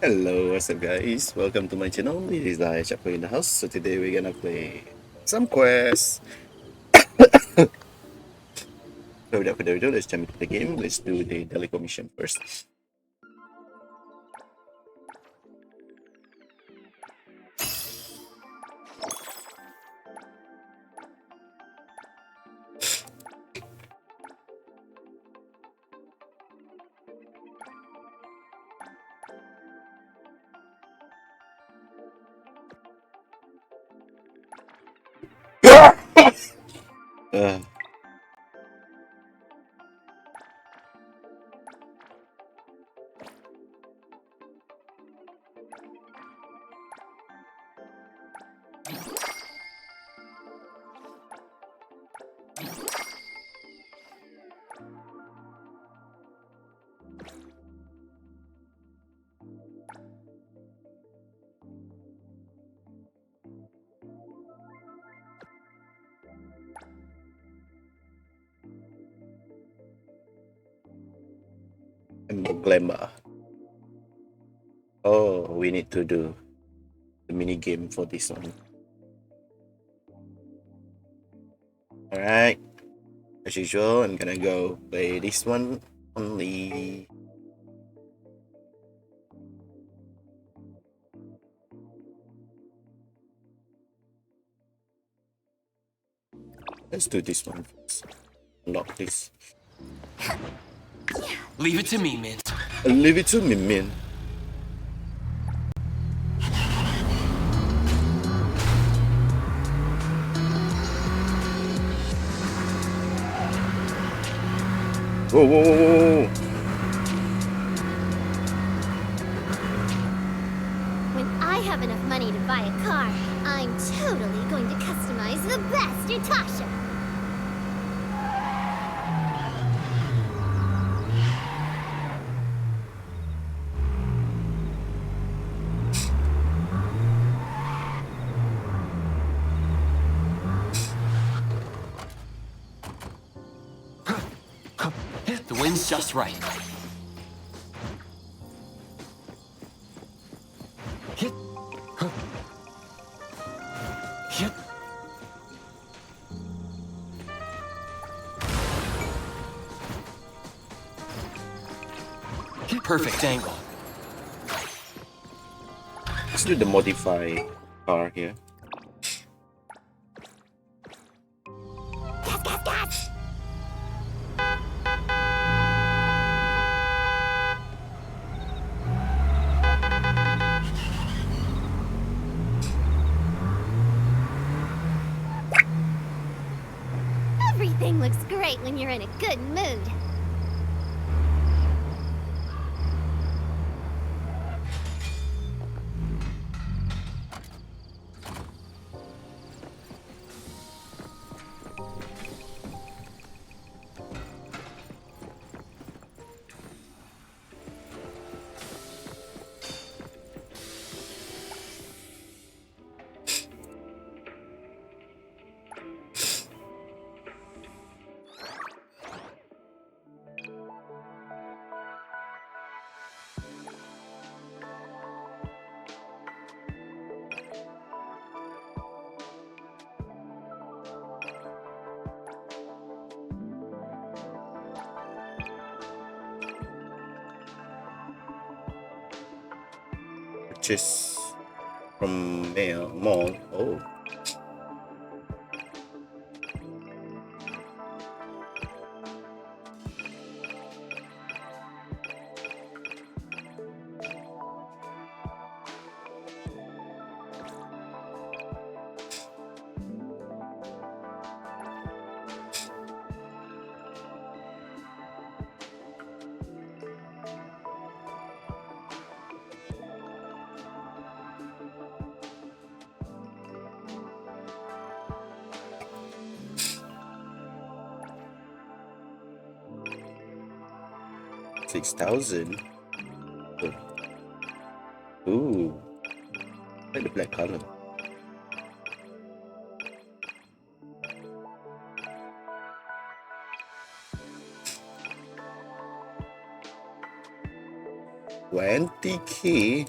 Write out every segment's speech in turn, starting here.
Hello, what's up guys? Welcome to my channel. This is Chapo in the house. So today we're gonna play some quests. So without further ado, let's jump into the game. Let's do the daily commission first. uh, Glamour. Oh, we need to do the mini game for this one. Alright, as usual, I'm gonna go play this one only. Let's do this one first. Unlock this. Leave it to me, man. Leave it to me, man. Whoa, whoa, whoa, whoa, whoa. When I have enough money to buy a car, I'm totally going to customize the best Natasha. The wind's just right. Hit. Hit. Perfect angle. Let's do the modify car here. Gas, gas, gas! Everything looks great when you're in a good mood. Purchase from mail mall. Oh, $6,000. Ooh, I like the black color. 20K.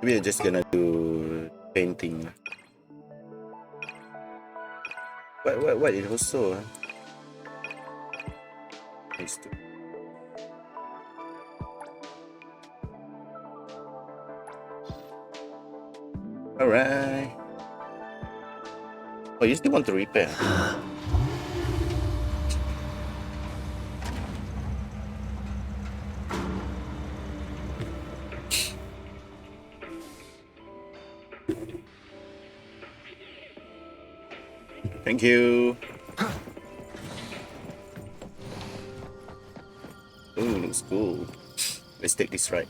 Maybe I'm just gonna do painting. What? It was so. Nice to. Alright. Oh, you still want to repair? Thank you. Oh, looks cool. Let's take this right.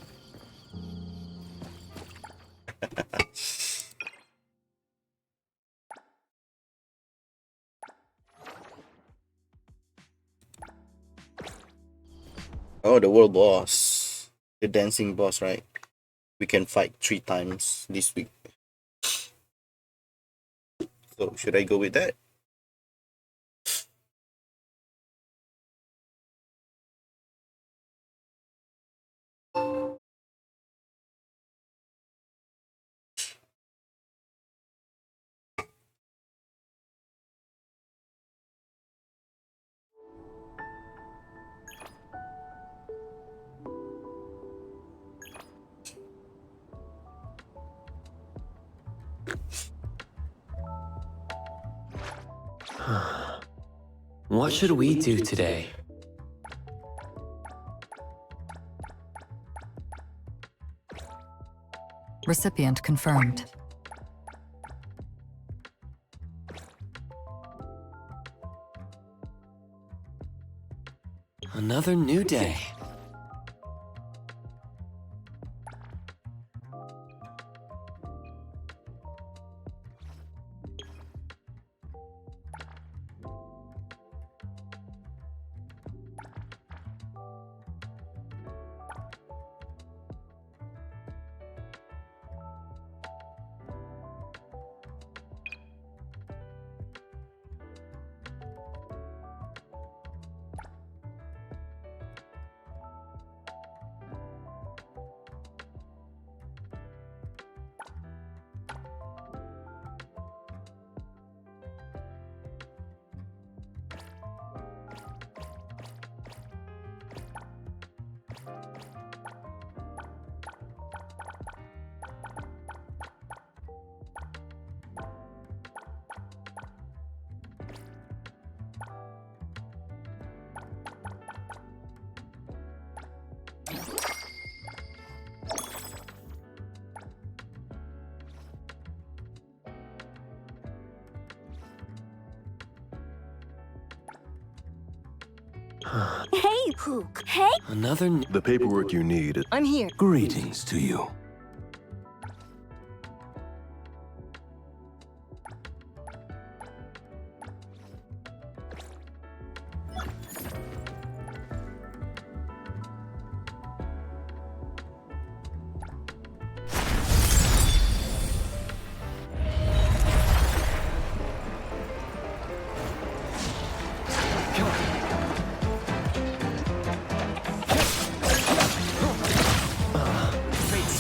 Oh, the world boss. The dancing boss, right? We can fight 3 times this week. So, should I go with that? What should we do today? Recipient confirmed. Another new day. Hey, Hook. Hey. Another new... The paperwork you need. I'm here. Greetings to you.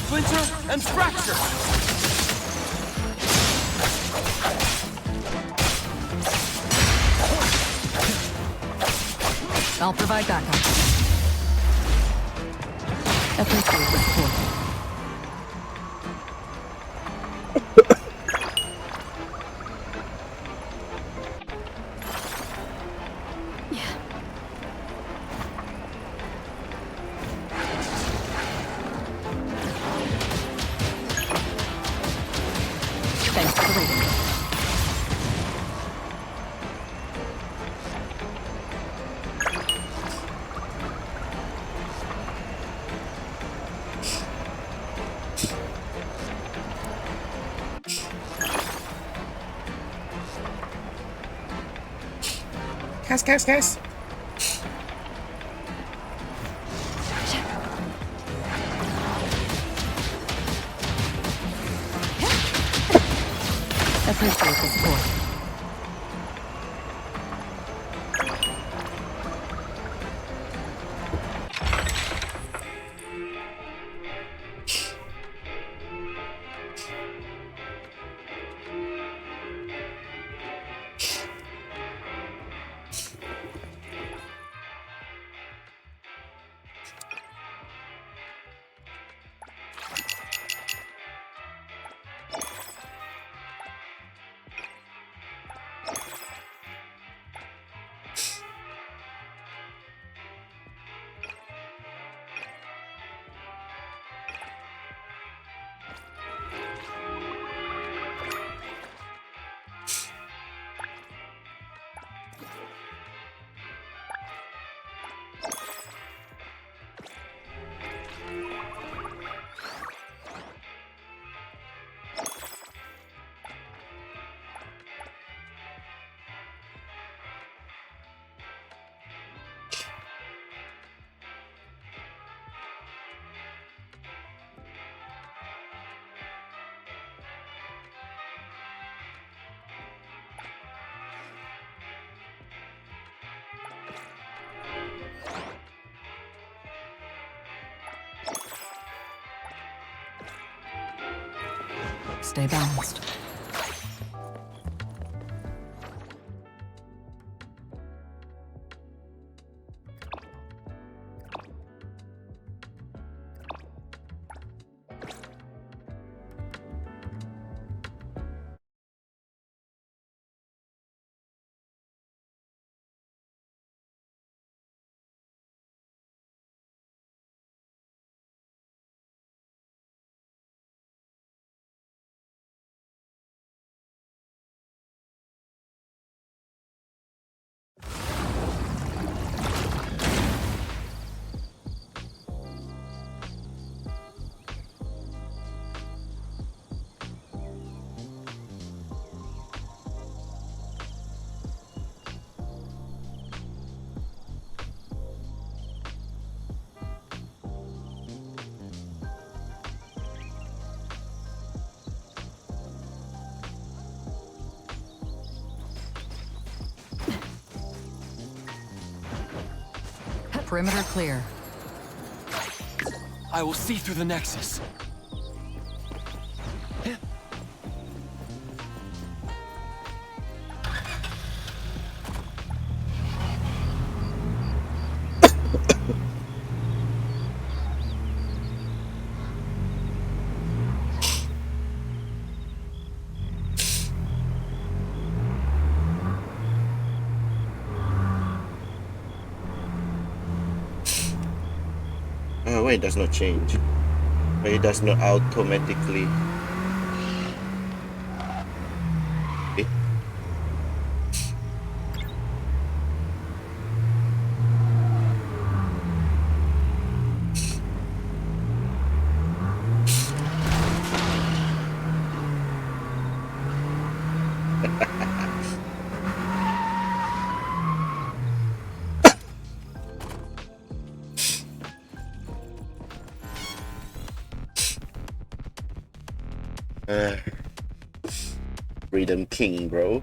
Splinter and fracture! I'll provide backup. Appreciate the support. Guys. Appreciate the support. Stay balanced. Perimeter clear. I will see through the Nexus. Why it does not change? Why it does not automatically? Okay. Freedom King, bro.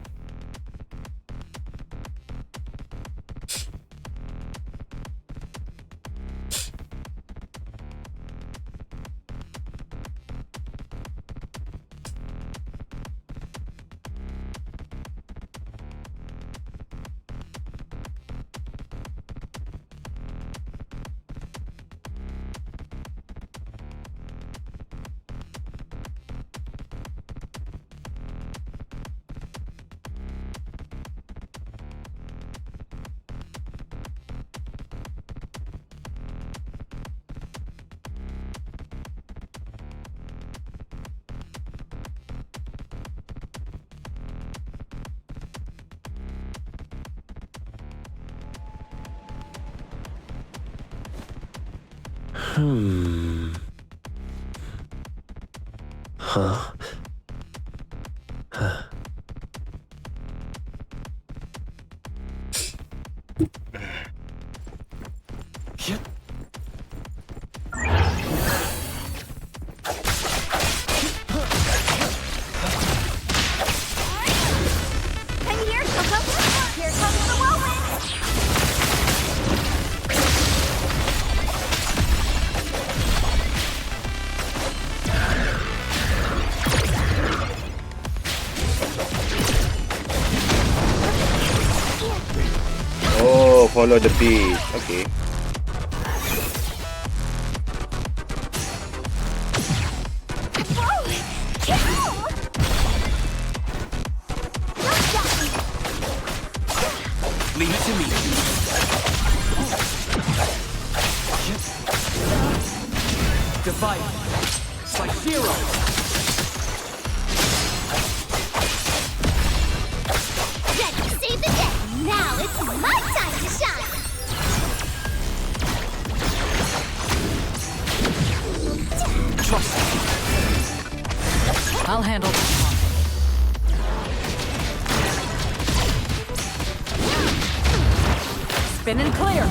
Huh? Come here, Coco. Here comes the whirlwind. Oh, follow the beat. Okay. Whoa! Careful! Leave it to me. Divide. Like zero. Ready to save the day. Now it's my time to shine. Trust me. I'll handle this one. Spin and clear.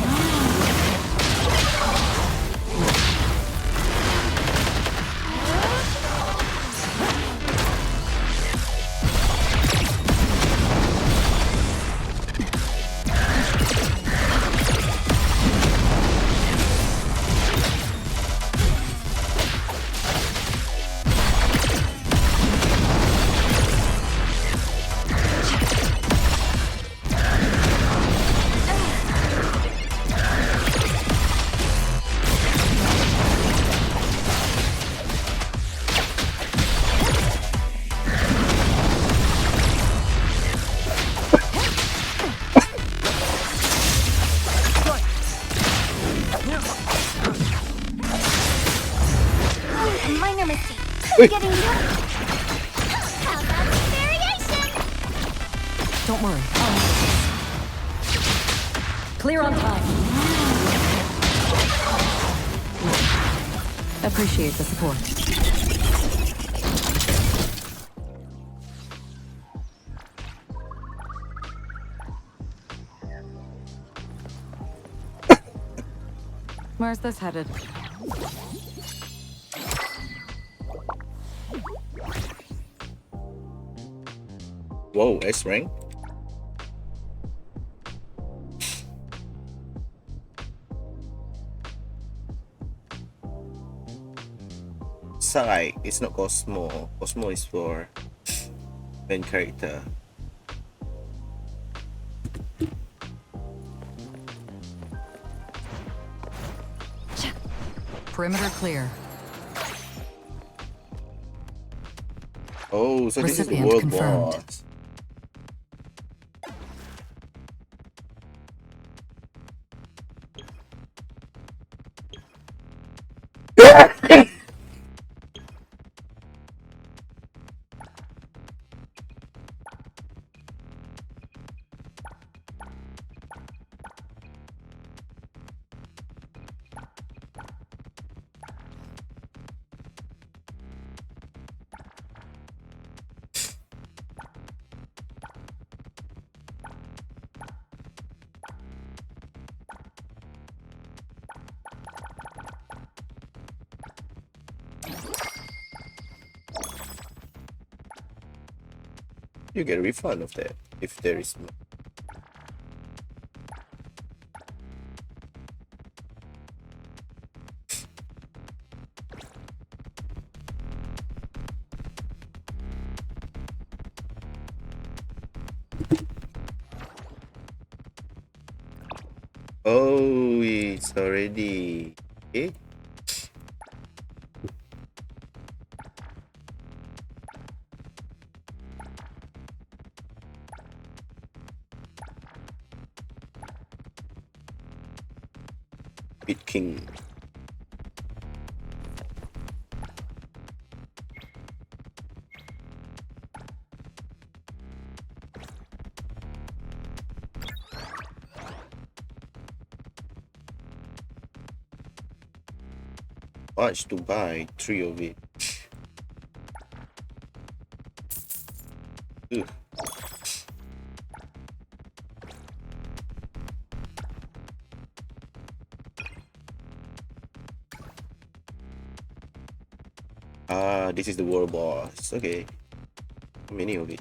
Minor mistake. Wait. Getting you. How about some variation? Don't worry. Clear on time. Appreciate the support. Where's this headed? Whoa, S rank. Sai, it's not Cosmo. Cosmo is for main character. Perimeter clear. Oh, so this is the Recipient world confirmed. boss. You get a refund of that if there is. Oh, it's already. Okay. Bit King. Much to buy 3 of it. Ugh. This is the world boss. Okay. Many of it.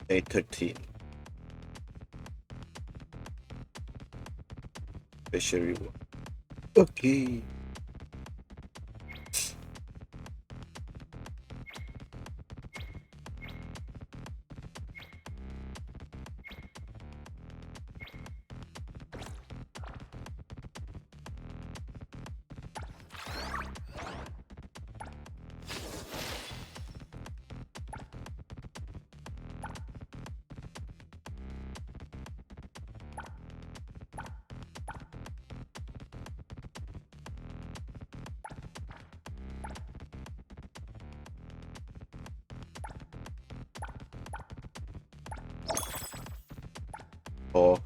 Day 13. Special reward. Okay. Oh.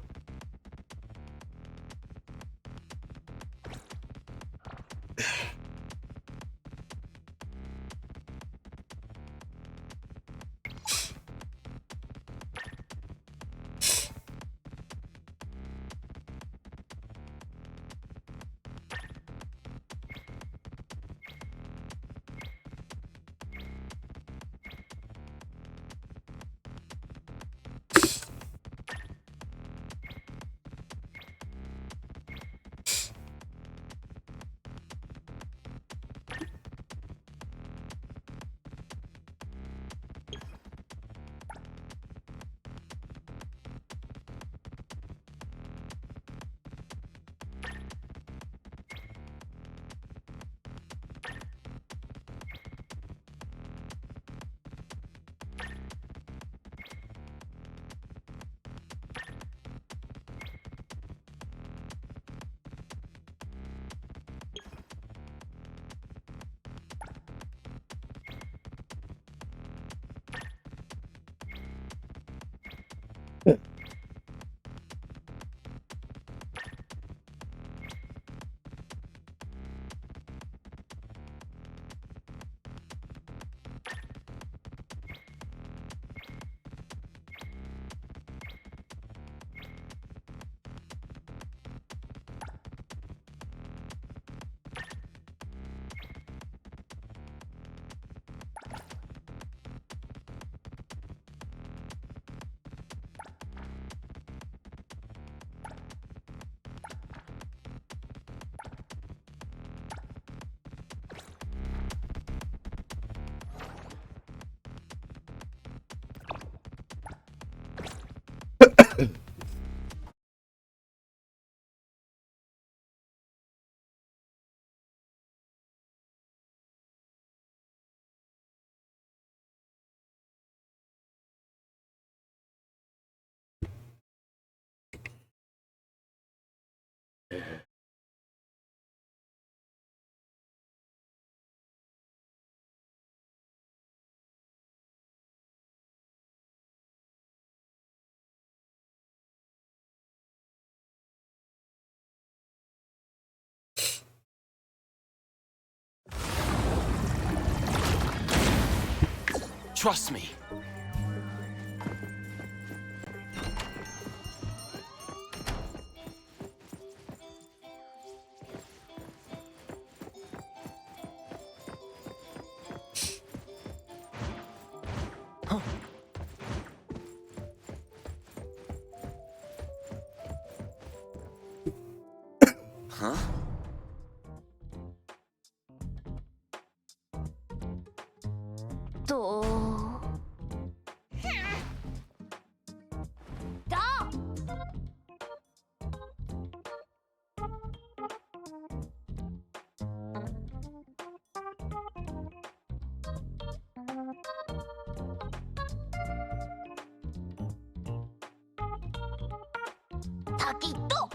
Trust me. Huh? 滝と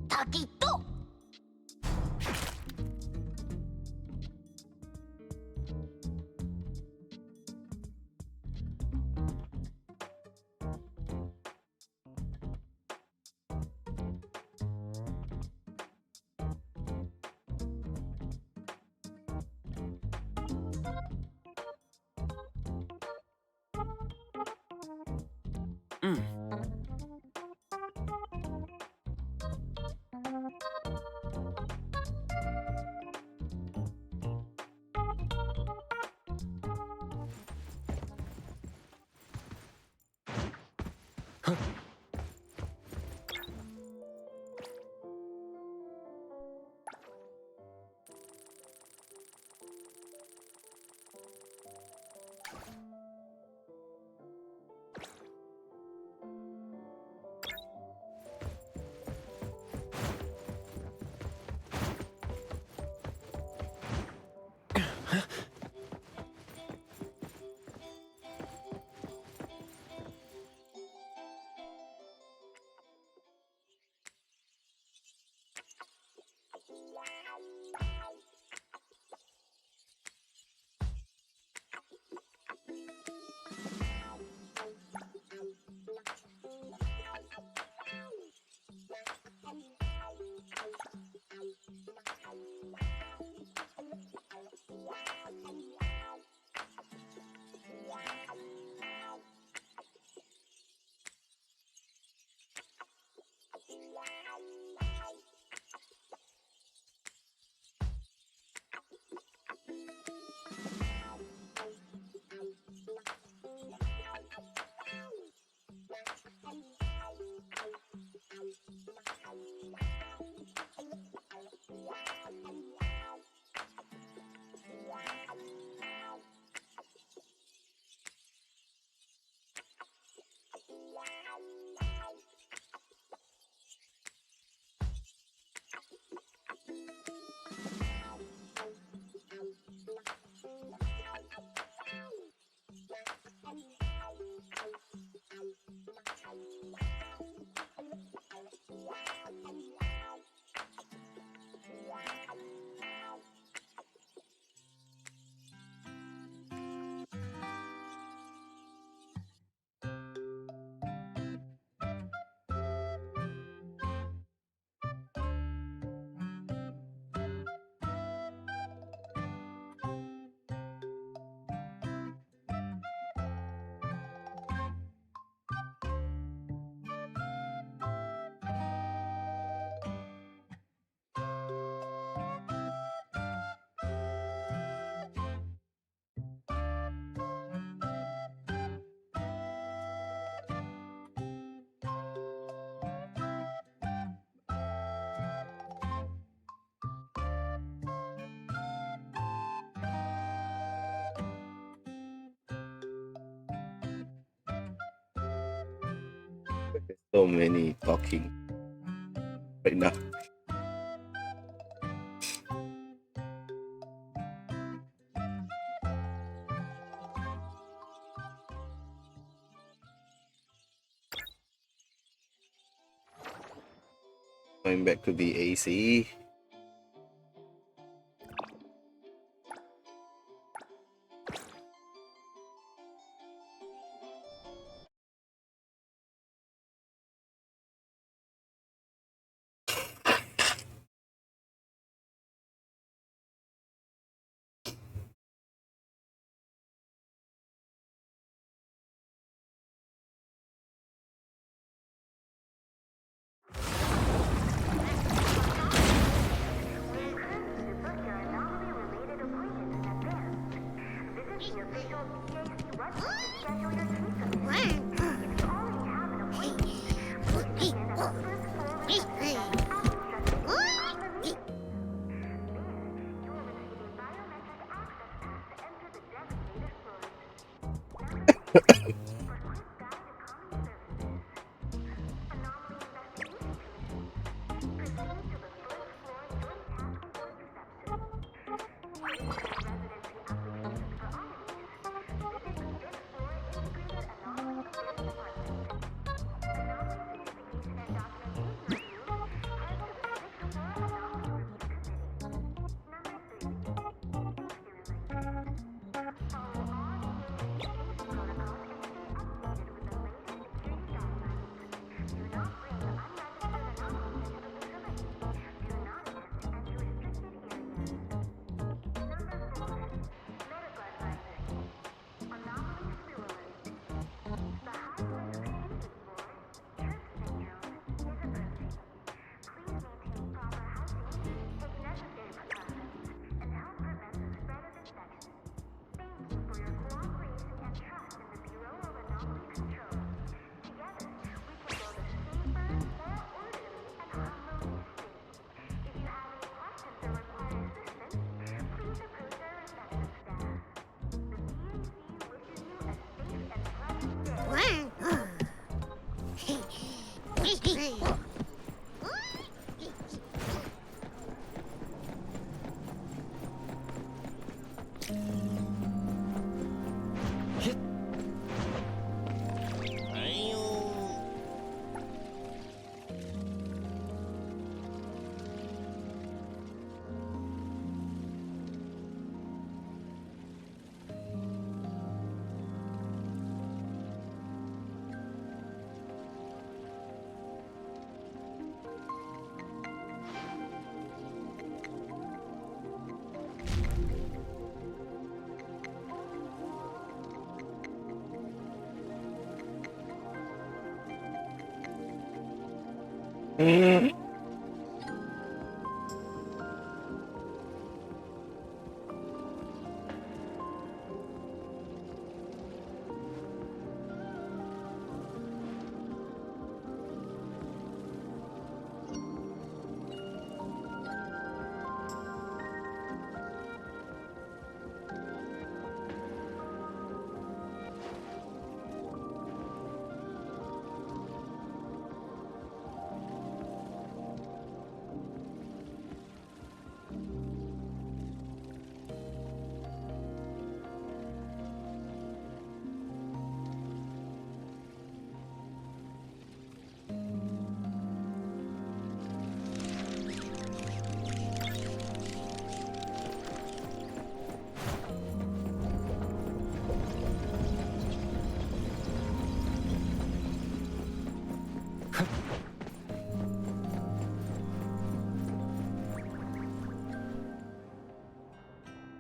滝と So many talking right now. Going back to the AC.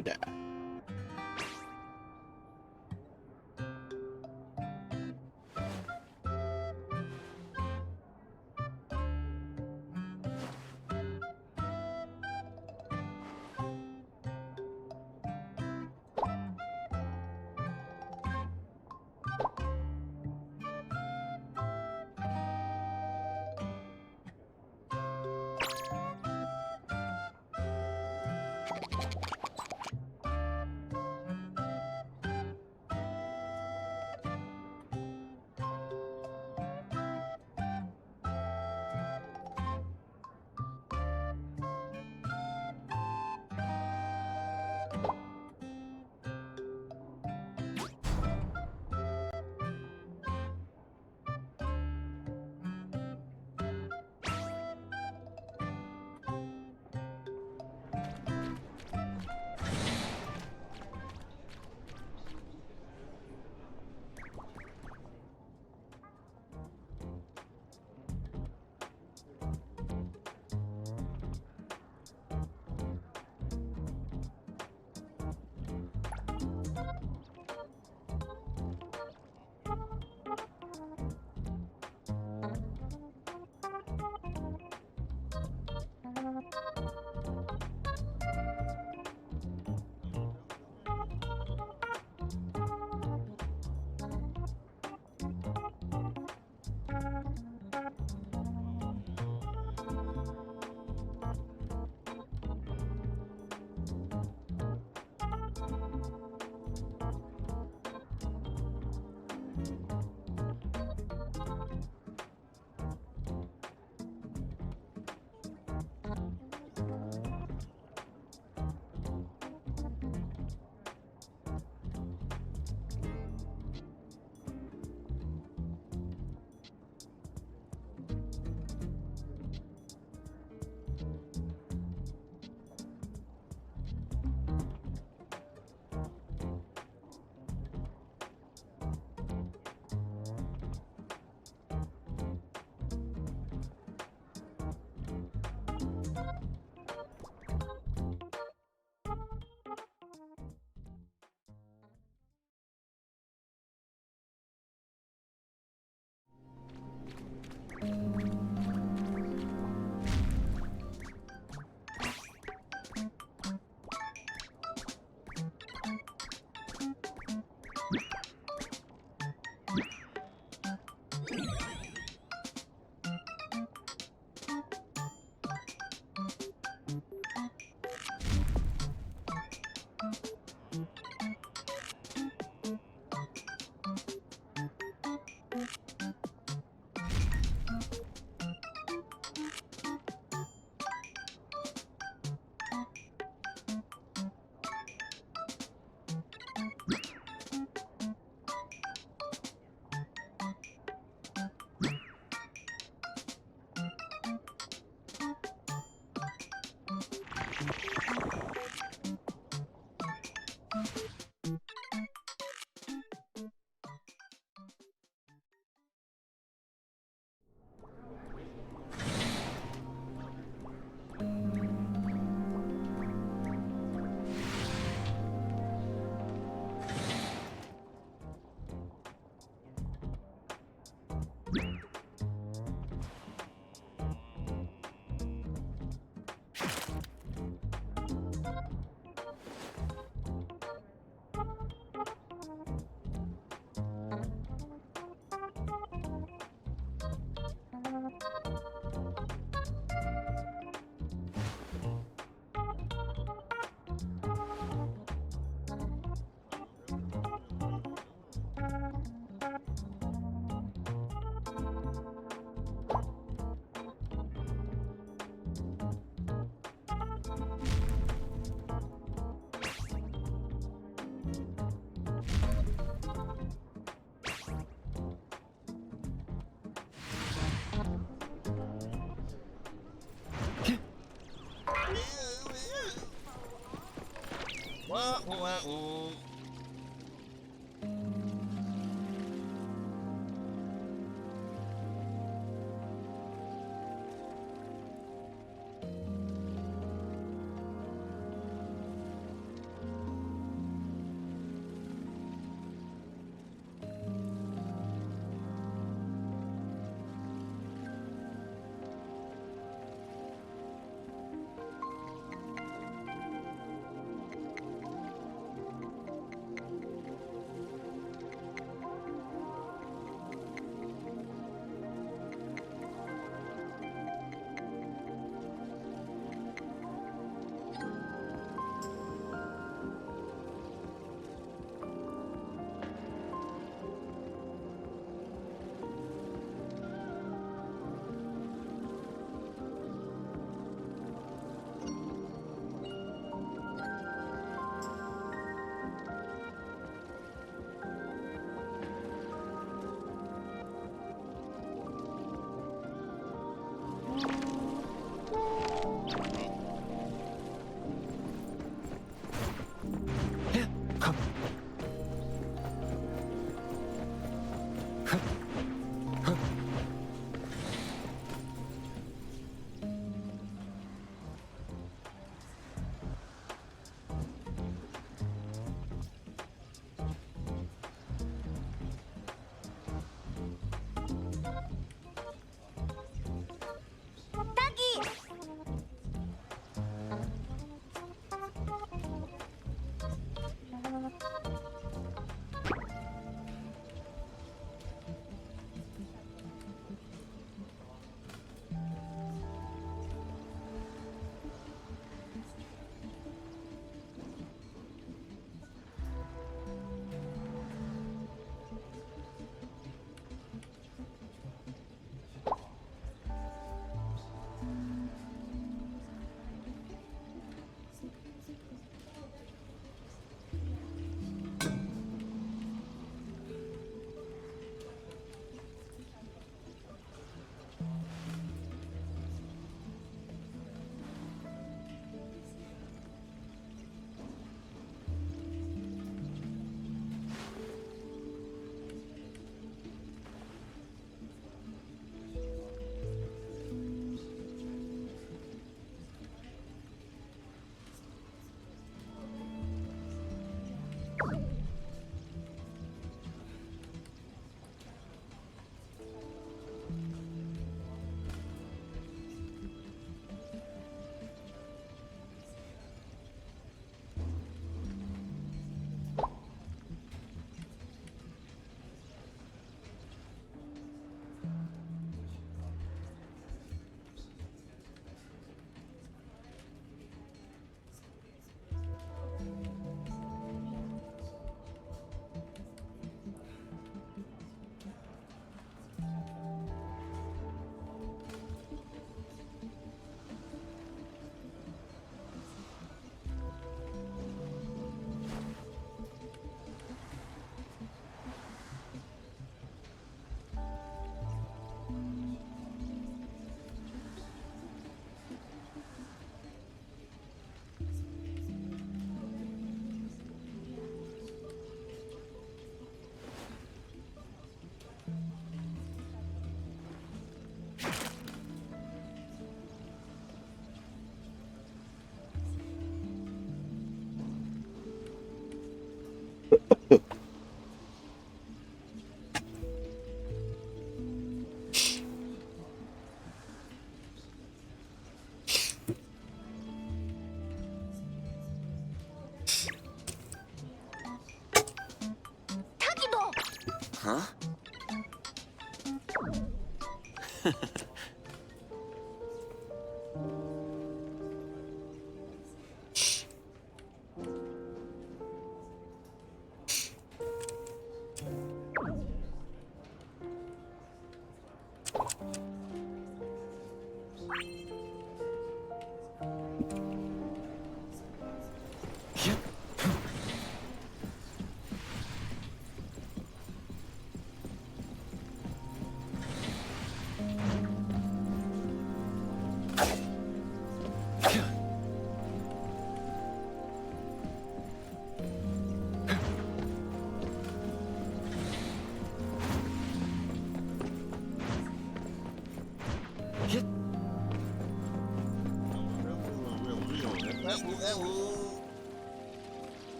Sudah.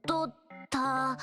또 다.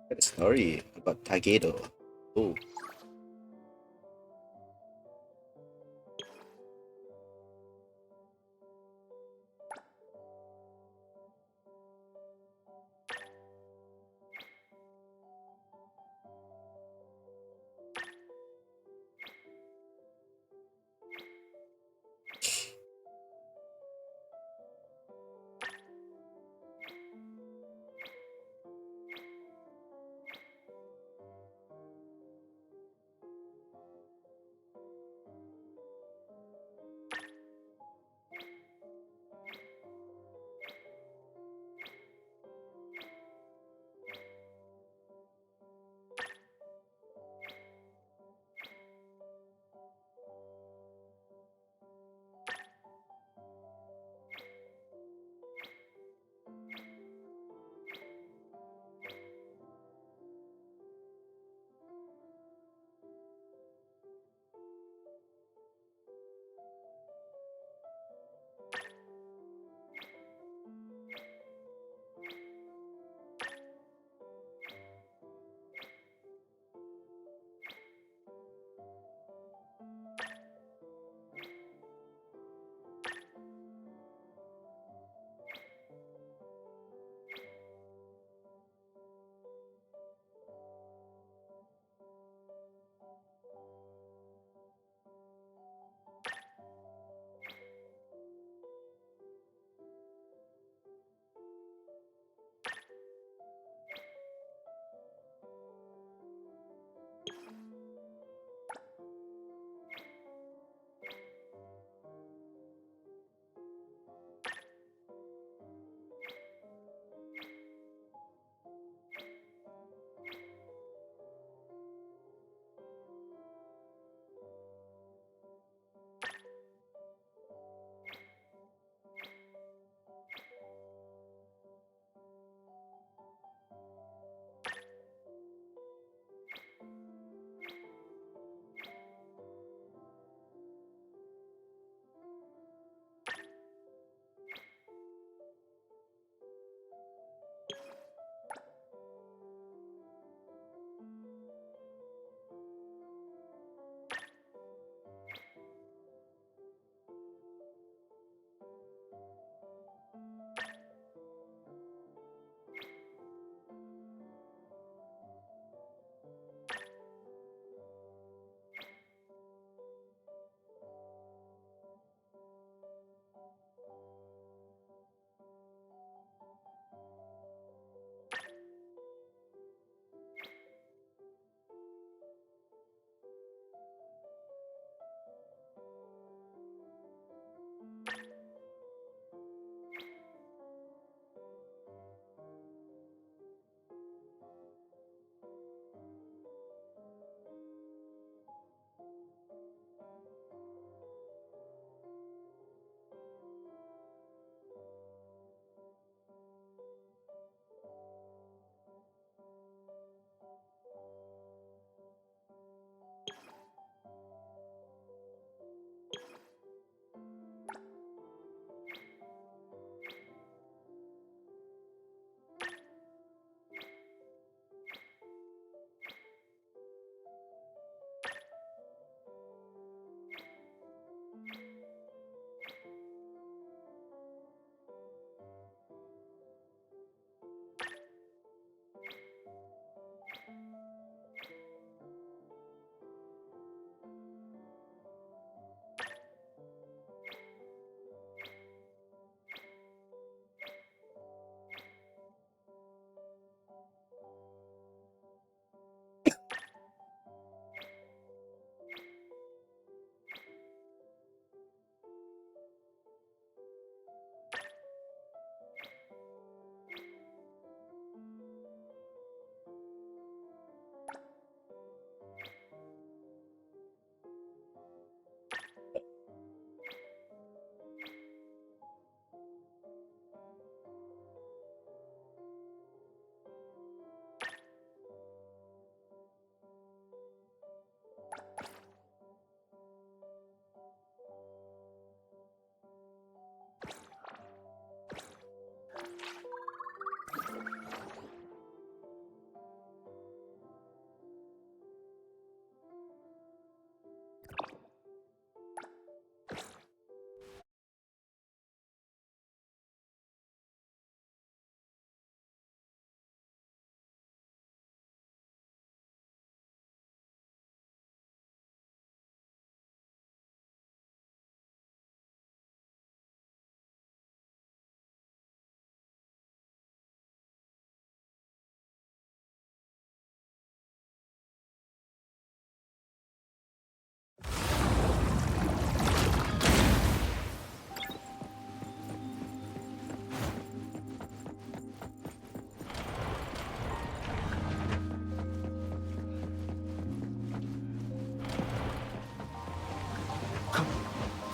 A story about Tagedo. Oh,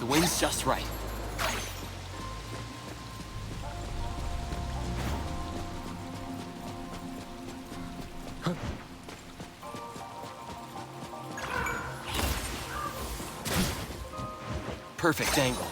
The wind's just right. Perfect angle.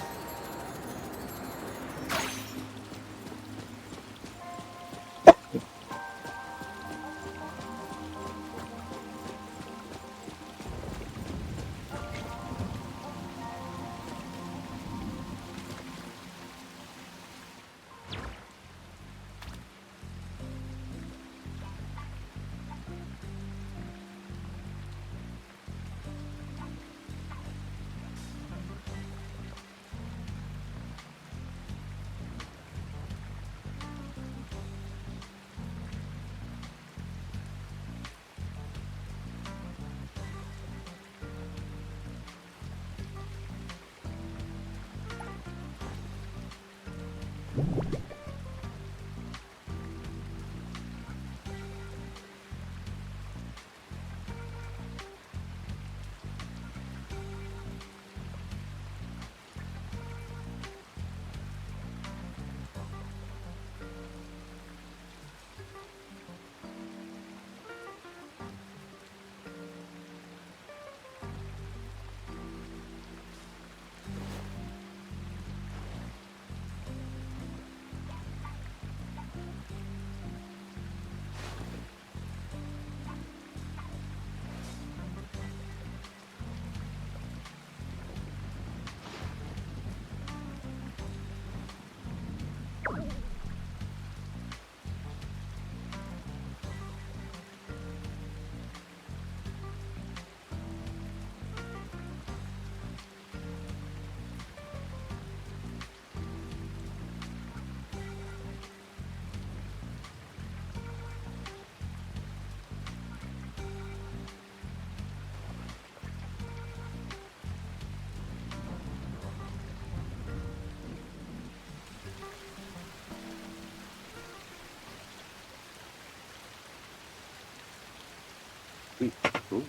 Ooh.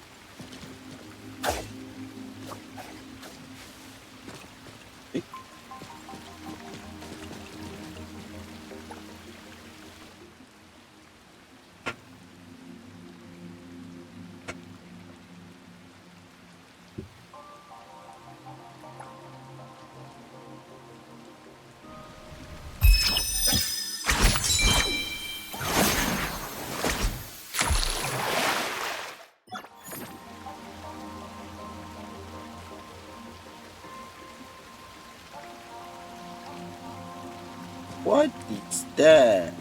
Eh, What is that?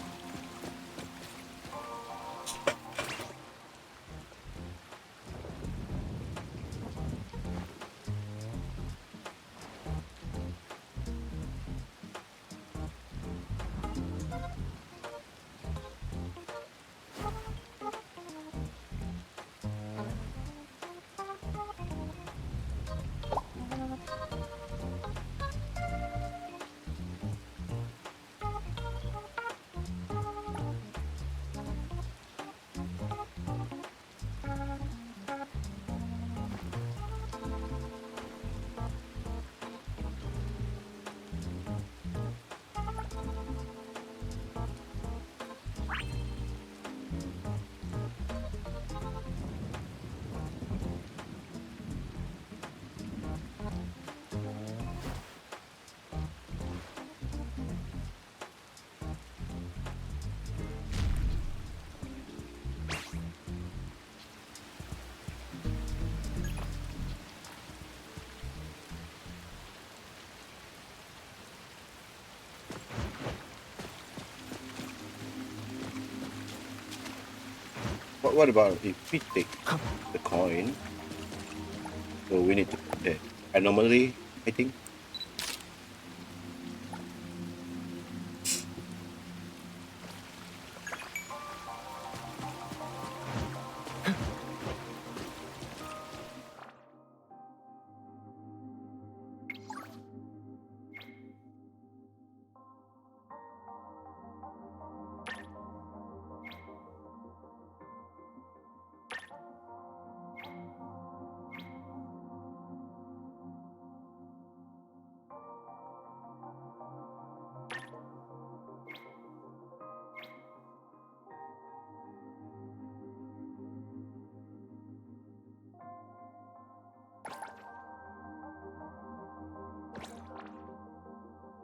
What about if we take the coin? So we need to put the anomaly, I think.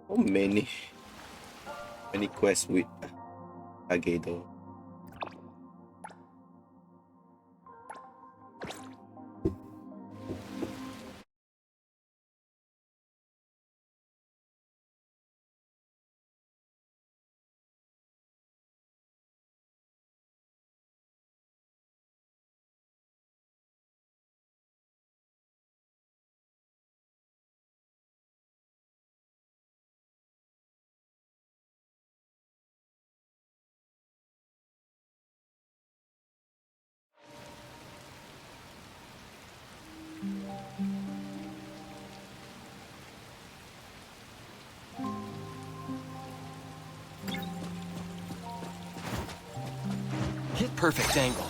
Oh, many quests with Kage though. Hit perfect angle.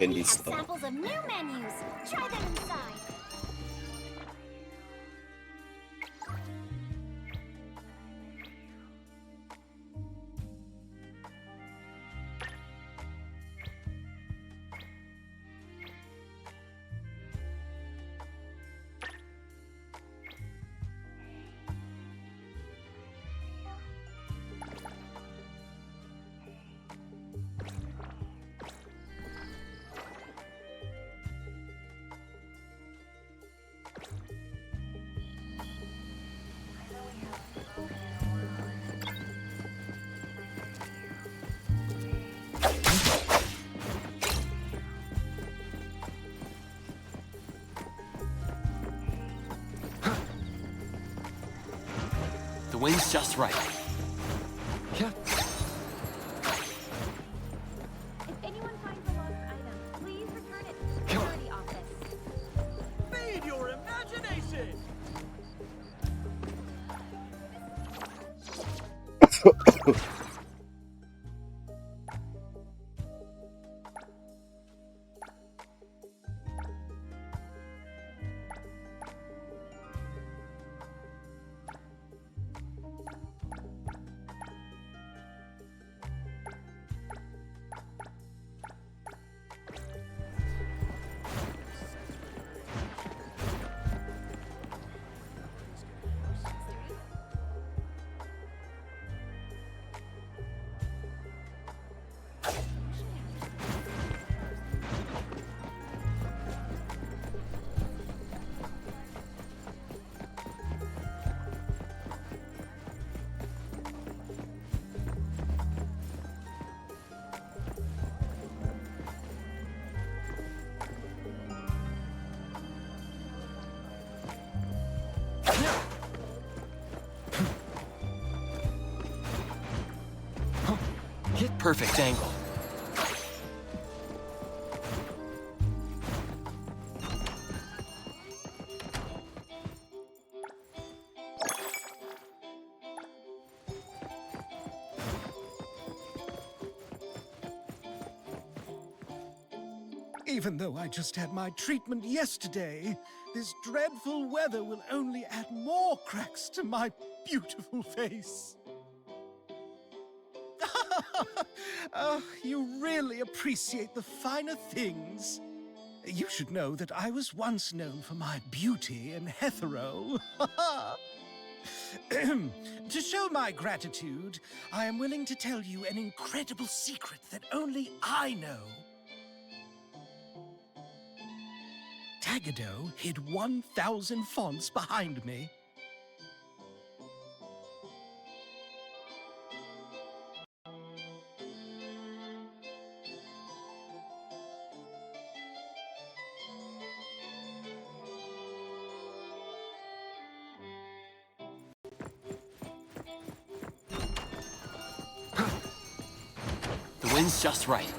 Can We have this stop? samples of new menus. Try them inside. The wind's just right. Yeah. If anyone finds a lost item, please return it to the security office. Feed your imagination! perfect angle. Even though I just had my treatment yesterday, this dreadful weather will only add more cracks to my beautiful face. Oh, you really appreciate the finer things. You should know that I was once known for my beauty and hetero. To show my gratitude, I am willing to tell you an incredible secret that only I know. Tagado hid 1,000 fonts behind me. The wind's just right.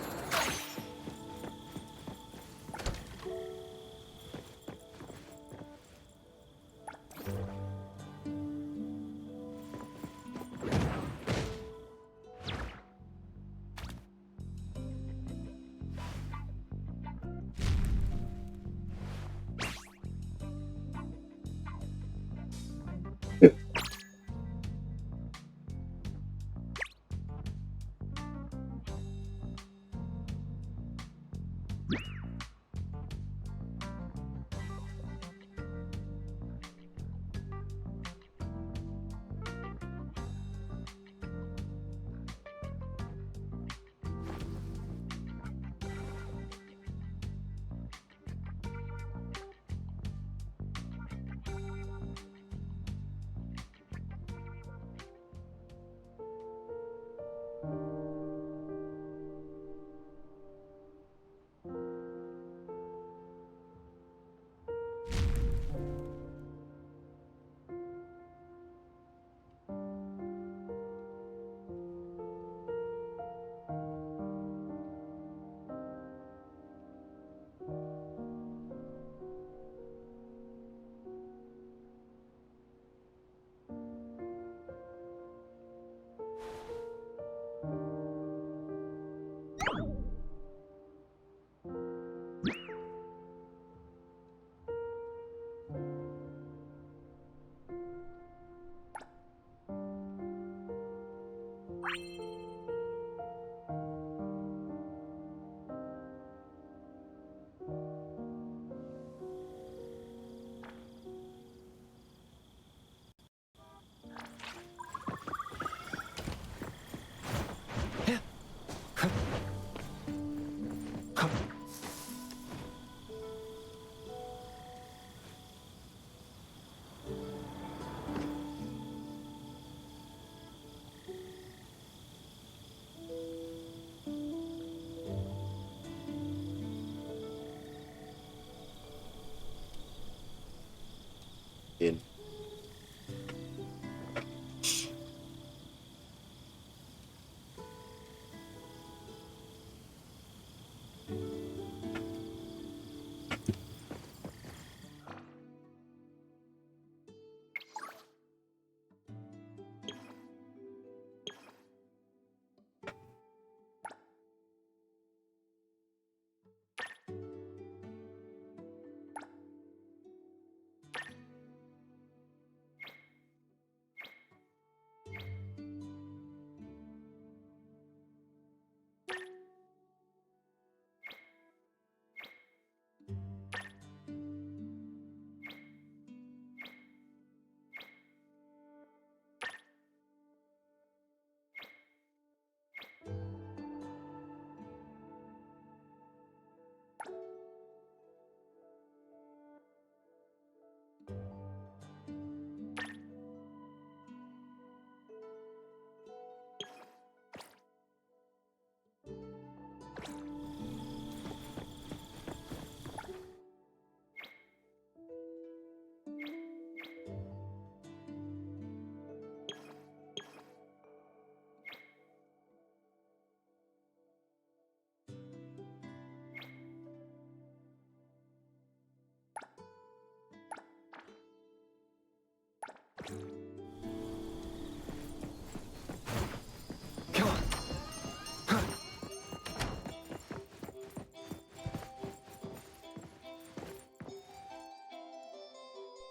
In.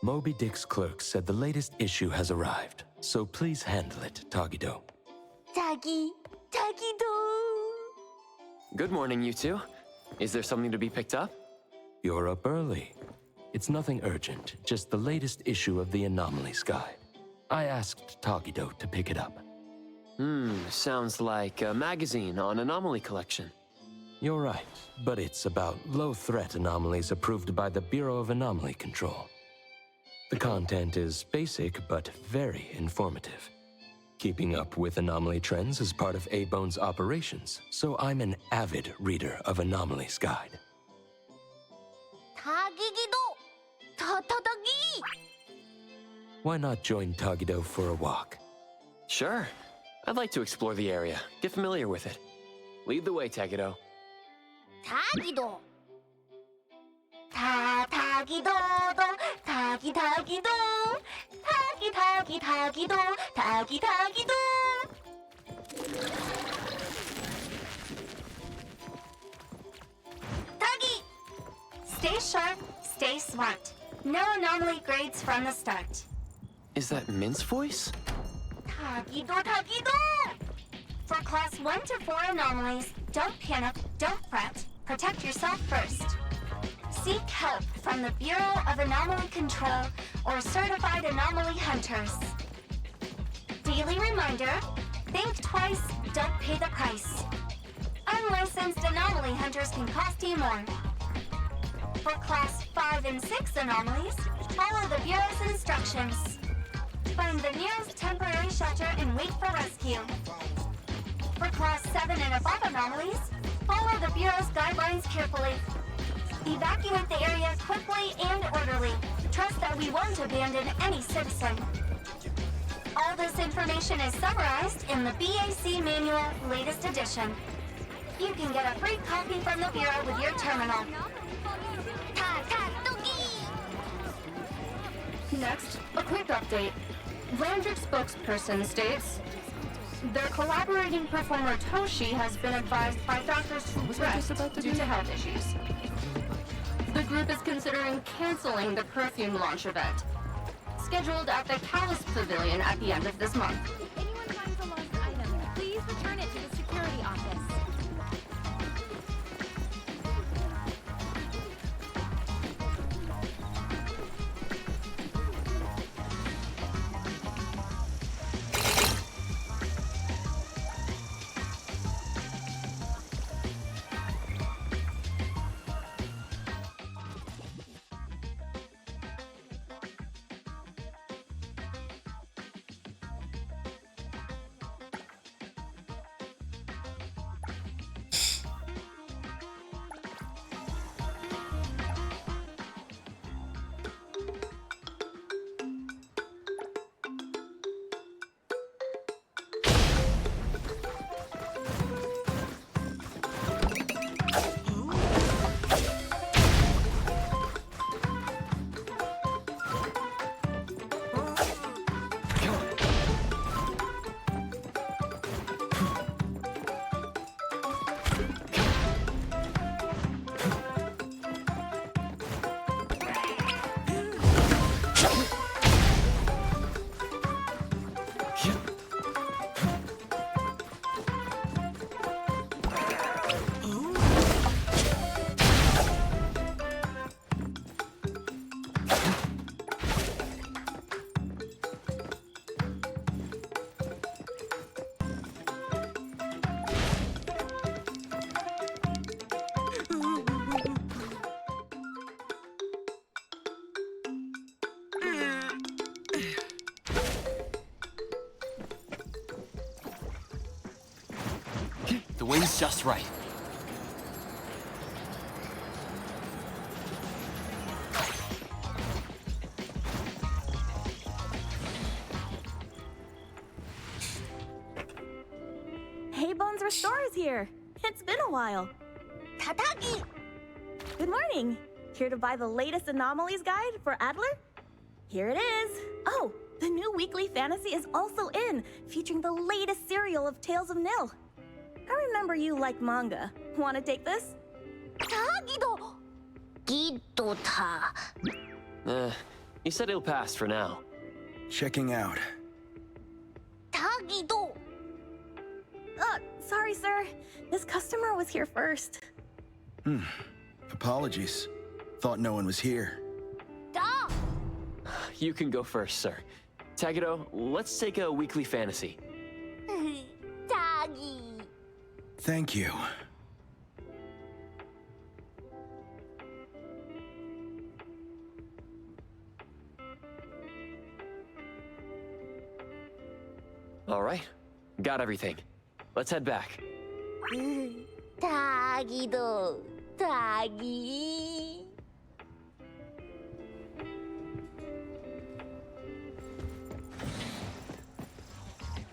Moby Dick's clerk said the latest issue has arrived, so please handle it, Tagido. Good morning, you two. Is there something to be picked up? You're up early. It's nothing urgent, just the latest issue of the Anomalies Guide. I asked Tagido to pick it up. Sounds like a magazine on anomaly collection. You're right, but it's about low-threat anomalies approved by the Bureau of Anomaly Control. The content is basic, but very informative. Keeping up with anomaly trends is part of A-Bone's operations, so I'm an avid reader of Anomalies Guide. Why not join Tagido for a walk? Sure. I'd like to explore the area, get familiar with it. Lead the way, Tagido. 타기도. 타기도. 타기! Stay sharp, stay smart. No anomaly grades from the start. Is that Mint's voice? 타기도. For class 1 to 4 anomalies, don't panic, don't fret. Protect yourself first. Seek help from the Bureau of Anomaly Control or certified anomaly hunters. Daily reminder, think twice, don't pay the price. Unlicensed anomaly hunters can cost you more. For class 5 and 6 anomalies, follow the Bureau's instructions. Find the nearest temporary shelter and wait for rescue. For class 7 and above anomalies, follow the Bureau's guidelines carefully. Evacuate the area quickly and orderly. Trust that we won't abandon any citizen. All this information is summarized in the BAC Manual latest edition. You can get a free copy from the Bureau with your terminal. Next, a quick update. Landric spokesperson states, their collaborating performer Toshi has been advised by doctors to rest due to health issues. The group is considering canceling the perfume launch event, scheduled at the Callus Pavilion at the end of this month. If anyone finds a lost item, please return it to the security office. The wind's just right. Hey, Bones Restore is here. It's been a while. 타타기! Good morning. Here to buy the latest anomalies guide for Adler? Here it is. Oh, the new weekly fantasy is also in, featuring the latest serial of Tales of Nil. I remember you like manga. Want to take this? 타기도! 기도타. He said he'll pass for now. Checking out. Tagido! Sorry, sir. This customer was here first. Apologies. Thought no one was here. Da! You can go first, sir. Tagido, let's take a weekly fantasy. Tagi! Thank you. All right, got everything. Let's head back. Tagido! Tagi!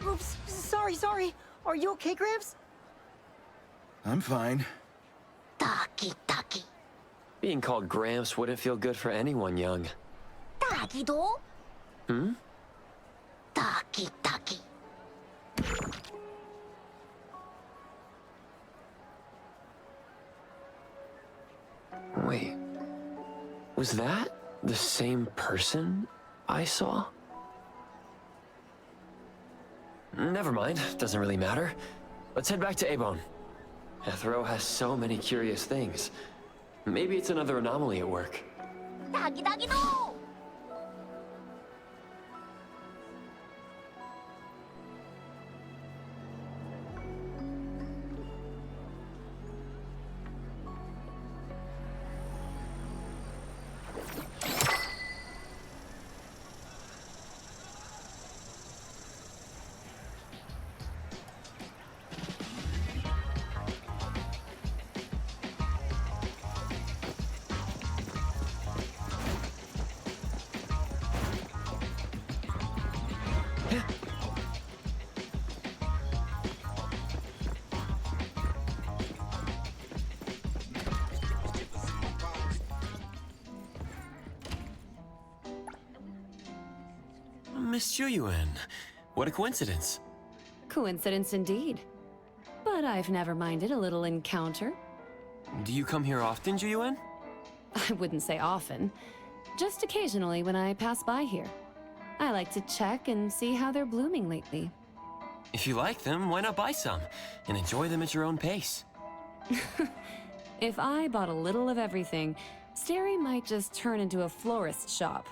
Oops, sorry. Are you okay, Gramps? I'm fine. Taki taki. Being called Gramps wouldn't feel good for anyone young. Tagido? Hmm? Taki taki. Wait, was that the same person I saw? Never mind, doesn't really matter. Let's head back to Abon. Ethro has so many curious things. Maybe it's another anomaly at work. Tagi tagido! Miss Chuyuan, what a coincidence. Coincidence indeed. But I've never minded a little encounter. Do you come here often, Chuyuan? I wouldn't say often. Just occasionally when I pass by here. I like to check and see how they're blooming lately. If you like them, why not buy some and enjoy them at your own pace? If I bought a little of everything, Stary might just turn into a florist shop.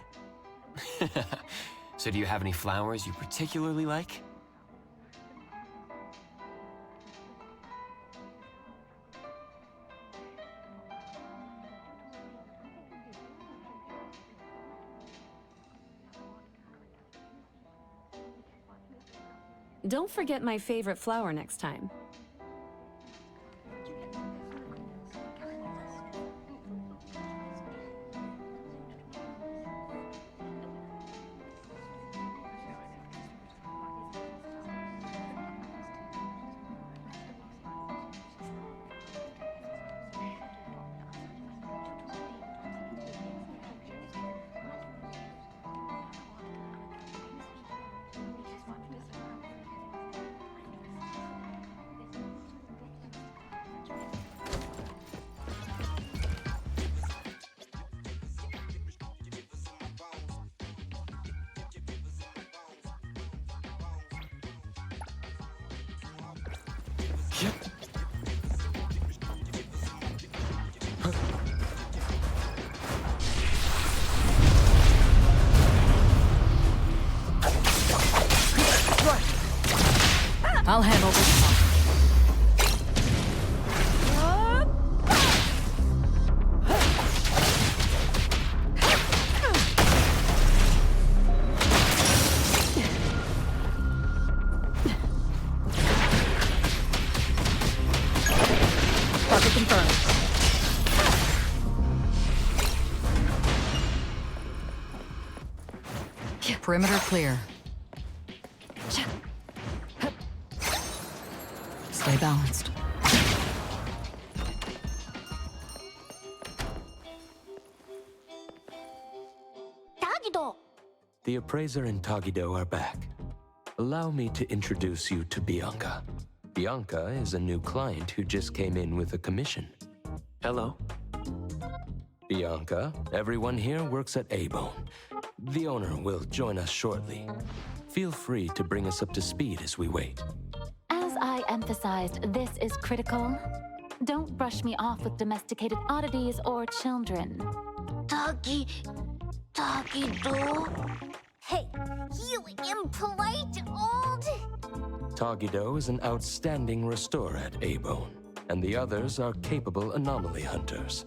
So do you have any flowers you particularly like? Don't forget my favorite flower next time. I'll handle this one. Target confirmed. Perimeter clear. Stay balanced. Tagido! The appraiser and Tagido are back. Allow me to introduce you to Bianca. Bianca is a new client who just came in with a commission. Hello. Bianca, everyone here works at Abon. The owner will join us shortly. Feel free to bring us up to speed as we wait. As I emphasized, this is critical. Don't brush me off with domesticated oddities or children. Doggy do. Hey, you impolite old. Tagido is an outstanding restorer at A-Bone, and the others are capable anomaly hunters.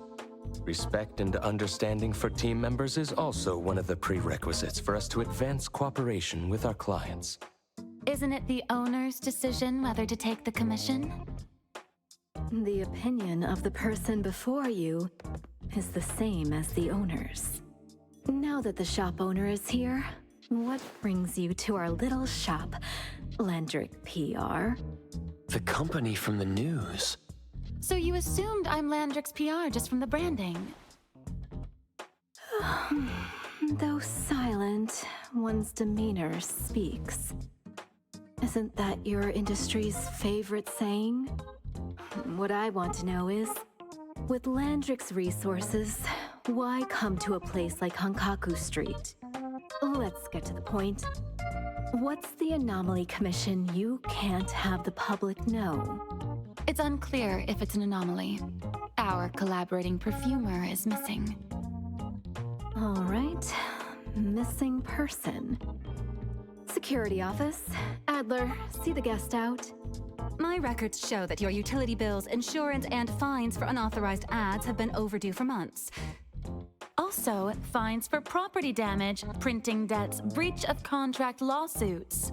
Respect and understanding for team members is also one of the prerequisites for us to advance cooperation with our clients. Isn't it the owner's decision whether to take the commission? The opinion of the person before you is the same as the owner's. Now that the shop owner is here, what brings you to our little shop, Landrick PR? The company from the news. So you assumed I'm Landrick's PR just from the branding? Though silent, one's demeanor speaks. Isn't that your industry's favorite saying? What I want to know is, with Landrick's resources, why come to a place like Hankaku Street? Let's get to the point. What's the Anomaly Commission you can't have the public know? It's unclear if it's an anomaly. Our collaborating perfumer is missing. All right. Missing person. Security office. Adler, see the guest out. My records show that your utility bills, insurance, and fines for unauthorized ads have been overdue for months. Also, fines for property damage, printing debts, breach of contract lawsuits.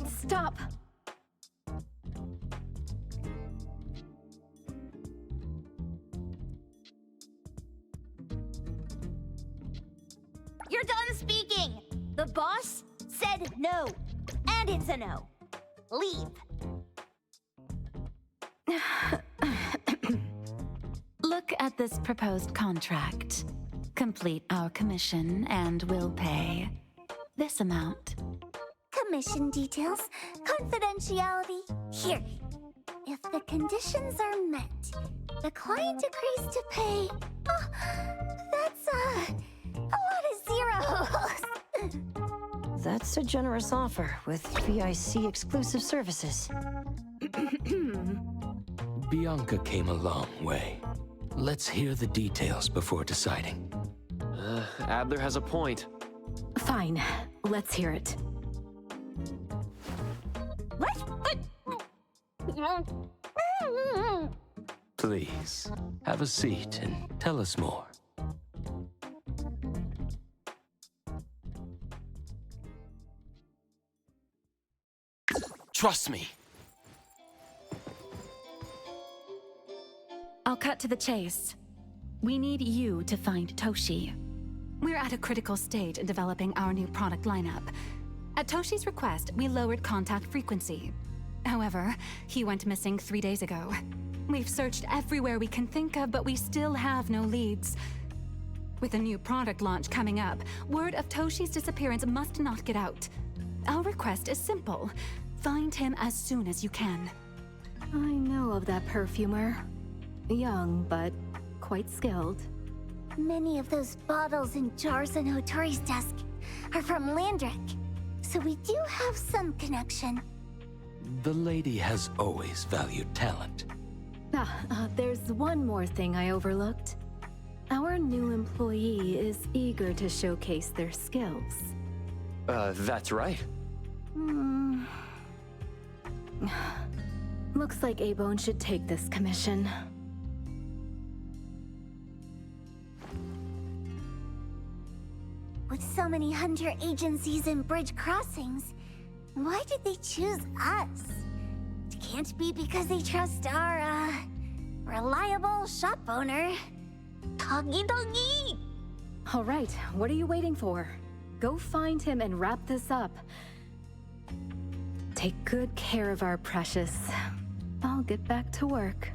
Stop! You're done speaking. The boss said no, and it's a no. Leave. Look at this proposed contract. Complete our commission and we'll pay this amount. Commission details, confidentiality. Here. If the conditions are met, the client agrees to pay. Oh, that's a lot of zeros. That's a generous offer with VIC exclusive services. Bianca came a long way. Let's hear the details before deciding. Adler has a point. Fine, let's hear it. Please, have a seat and tell us more. Trust me. I'll cut to the chase. We need you to find Toshi. We're at a critical stage in developing our new product lineup. At Toshi's request, we lowered contact frequency. However, he went missing 3 days ago. We've searched everywhere we can think of, but we still have no leads. With a new product launch coming up, word of Toshi's disappearance must not get out. Our request is simple. Find him as soon as you can. I know of that perfumer. Young, but quite skilled. Many of those bottles and jars on Hotori's desk are from Landrick, so we do have some connection. The lady has always valued talent. There's one more thing I overlooked. Our new employee is eager to showcase their skills. That's right. Looks like A-Bone should take this commission. With so many hunter agencies and bridge crossings, why did they choose us? It can't be because they trust our, reliable shop owner. Doggy! All right, what are you waiting for? Go find him and wrap this up. Take good care of our precious. I'll get back to work.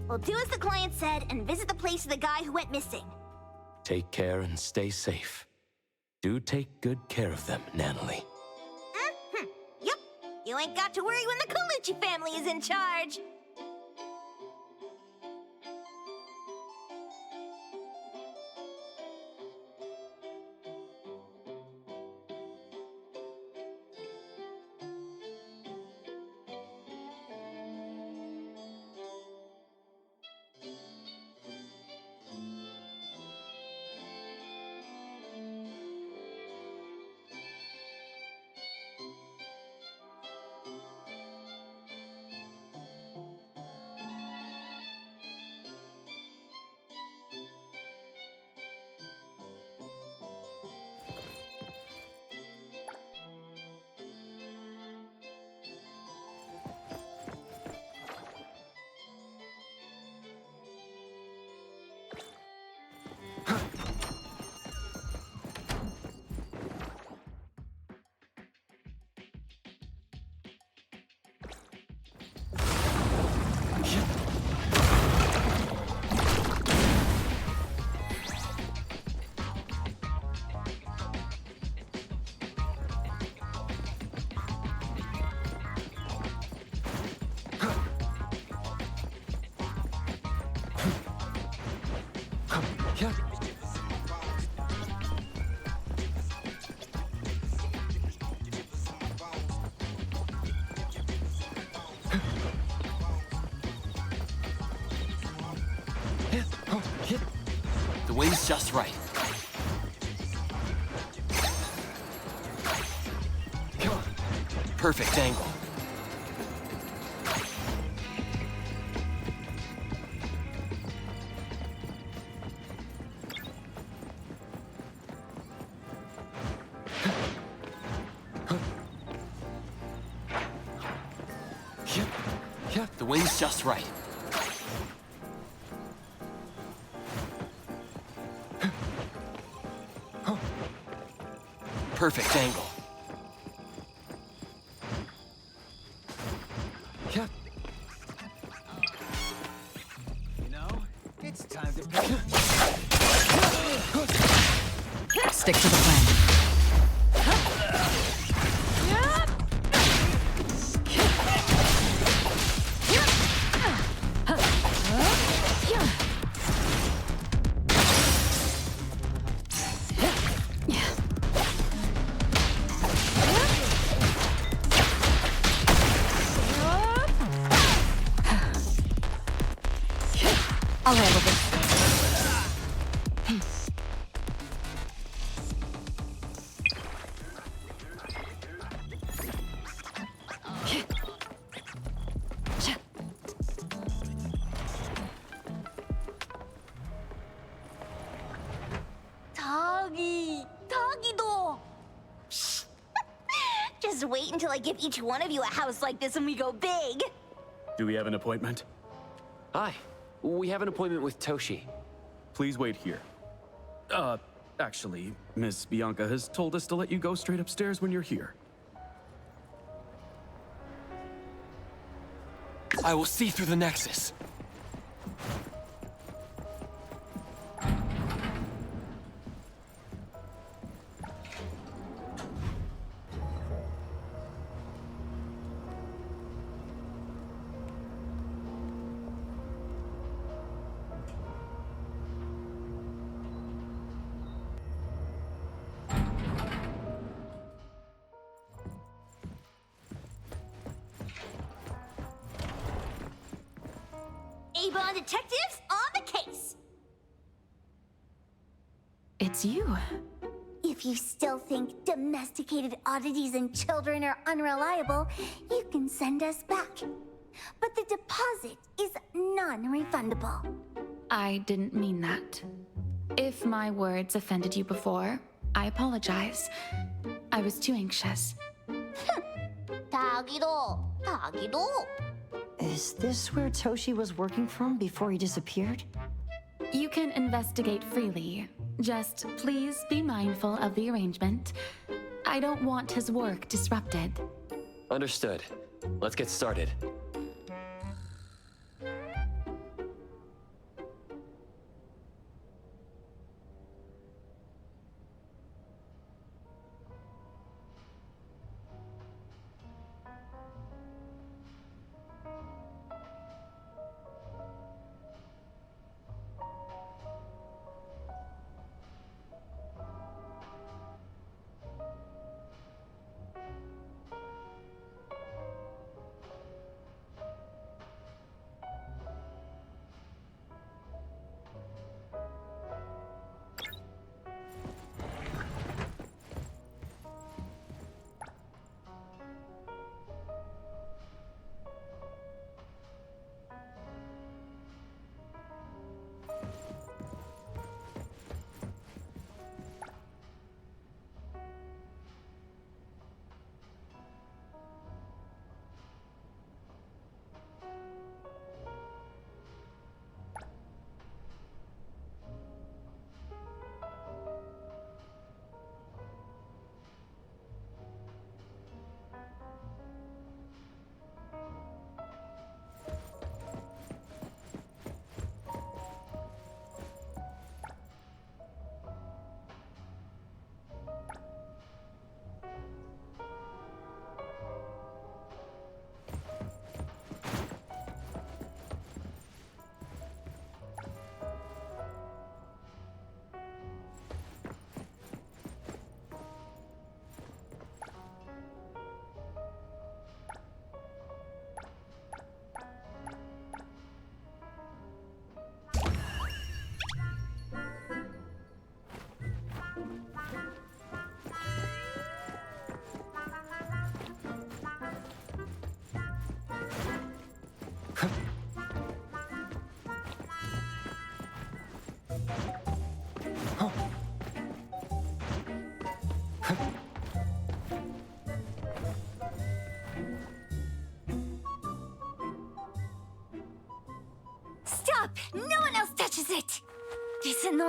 We'll do as the client said and visit the place of the guy who went missing. Take care and stay safe. Do take good care of them, Natalie. Yep. You ain't got to worry when the Colucci family is in charge. wind's just right. Come on. Perfect angle. Yep, the wind's just right. Perfect angle. Yep. You know, it's time to pick. Stick to the plan. I'll handle this. Tagido! Just wait until I give each one of you a house like this and we go big. Do we have an appointment? Hi. We have an appointment with Toshi. Please wait here. Actually, Miss Bianca has told us to let you go straight upstairs when you're here. I will see through the Nexus. Avon detectives on the case. It's you. If you still think domesticated oddities and children are unreliable, you can send us back. But the deposit is non-refundable. I didn't mean that. If my words offended you before, I apologize. I was too anxious. Tagido. Is this where Toshi was working from before he disappeared? You can investigate freely. Just please be mindful of the arrangement. I don't want his work disrupted. Understood. Let's get started.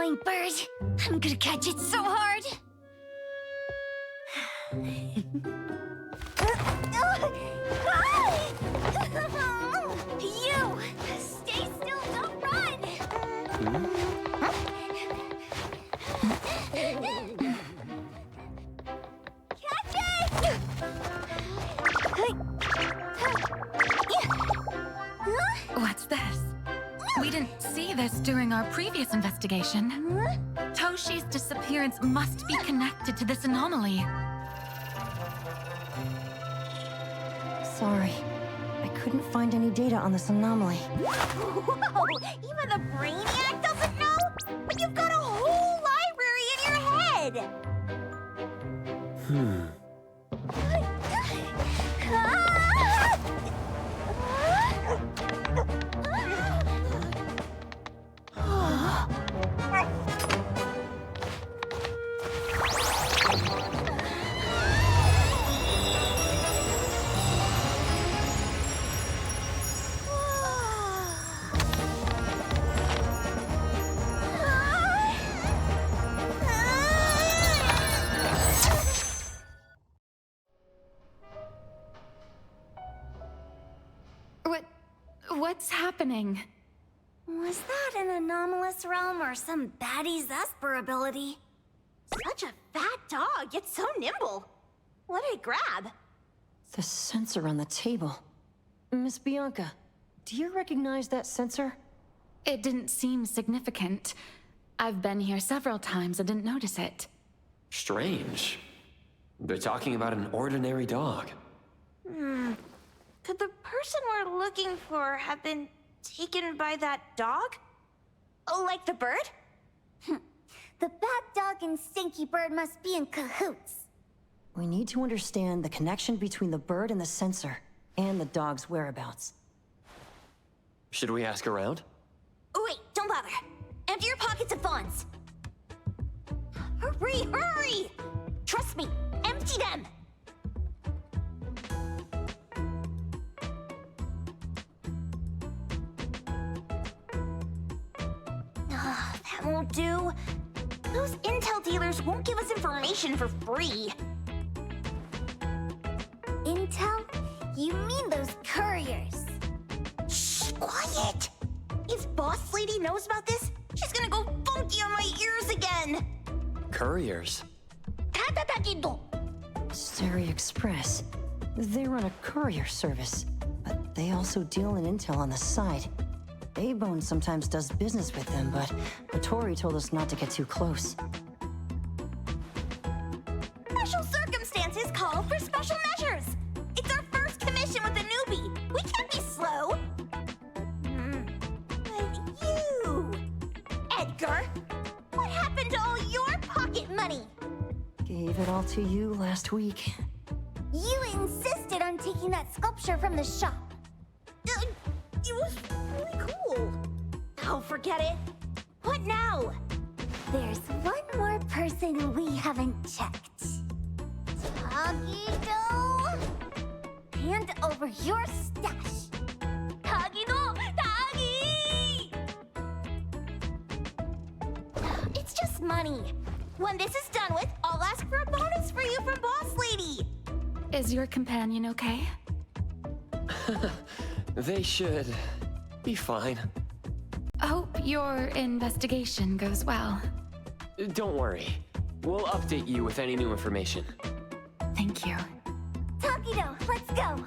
annoying bird. I'm gonna catch it so hard. You! Stay still, don't run! Catch it! What's this? We didn't see this during our previous investigation. Toshi's disappearance must be connected to this anomaly. Sorry. I couldn't find any data on this anomaly. Whoa! Even the brainiac doesn't know? But you've got a whole library in your head! What's happening? Was that an anomalous realm or some baddie's Esper ability? Such a fat dog, yet so nimble. What did it grab? The sensor on the table. Miss Bianca, do you recognize that sensor? It didn't seem significant. I've been here several times and didn't notice it. Strange. They're talking about an ordinary dog. Could the person we're looking for have been taken by that dog? Oh, like the bird? The bad dog and stinky bird must be in cahoots. We need to understand the connection between the bird and the sensor, and the dog's whereabouts. Should we ask around? Oh, wait, don't bother. Empty your pockets of funds. Hurry, hurry! Trust me, empty them! That won't do. Those intel dealers won't give us information for free. Intel? You mean those couriers? Shh, quiet! If Boss Lady knows about this, she's gonna go funky on my ears again! Couriers? Sari Express. They run a courier service, but they also deal in intel on the side. A-Bone sometimes does business with them, but Tori told us not to get too close. Special circumstances call for special measures! It's our first commission with a newbie! We can't be slow! But you... Edgar! What happened to all your pocket money? Gave it all to you last week. You insisted on taking that sculpture from the shop. It was really cool. Oh, forget it. What now? There's one more person we haven't checked. Tagido! Hand over your stash. Tagido! Tagi! It's just money. When this is done with, I'll ask for a bonus for you from Boss Lady. Is your companion okay? They should be fine. Hope your investigation goes well. Don't worry. We'll update you with any new information. Thank you. Tagido, let's go.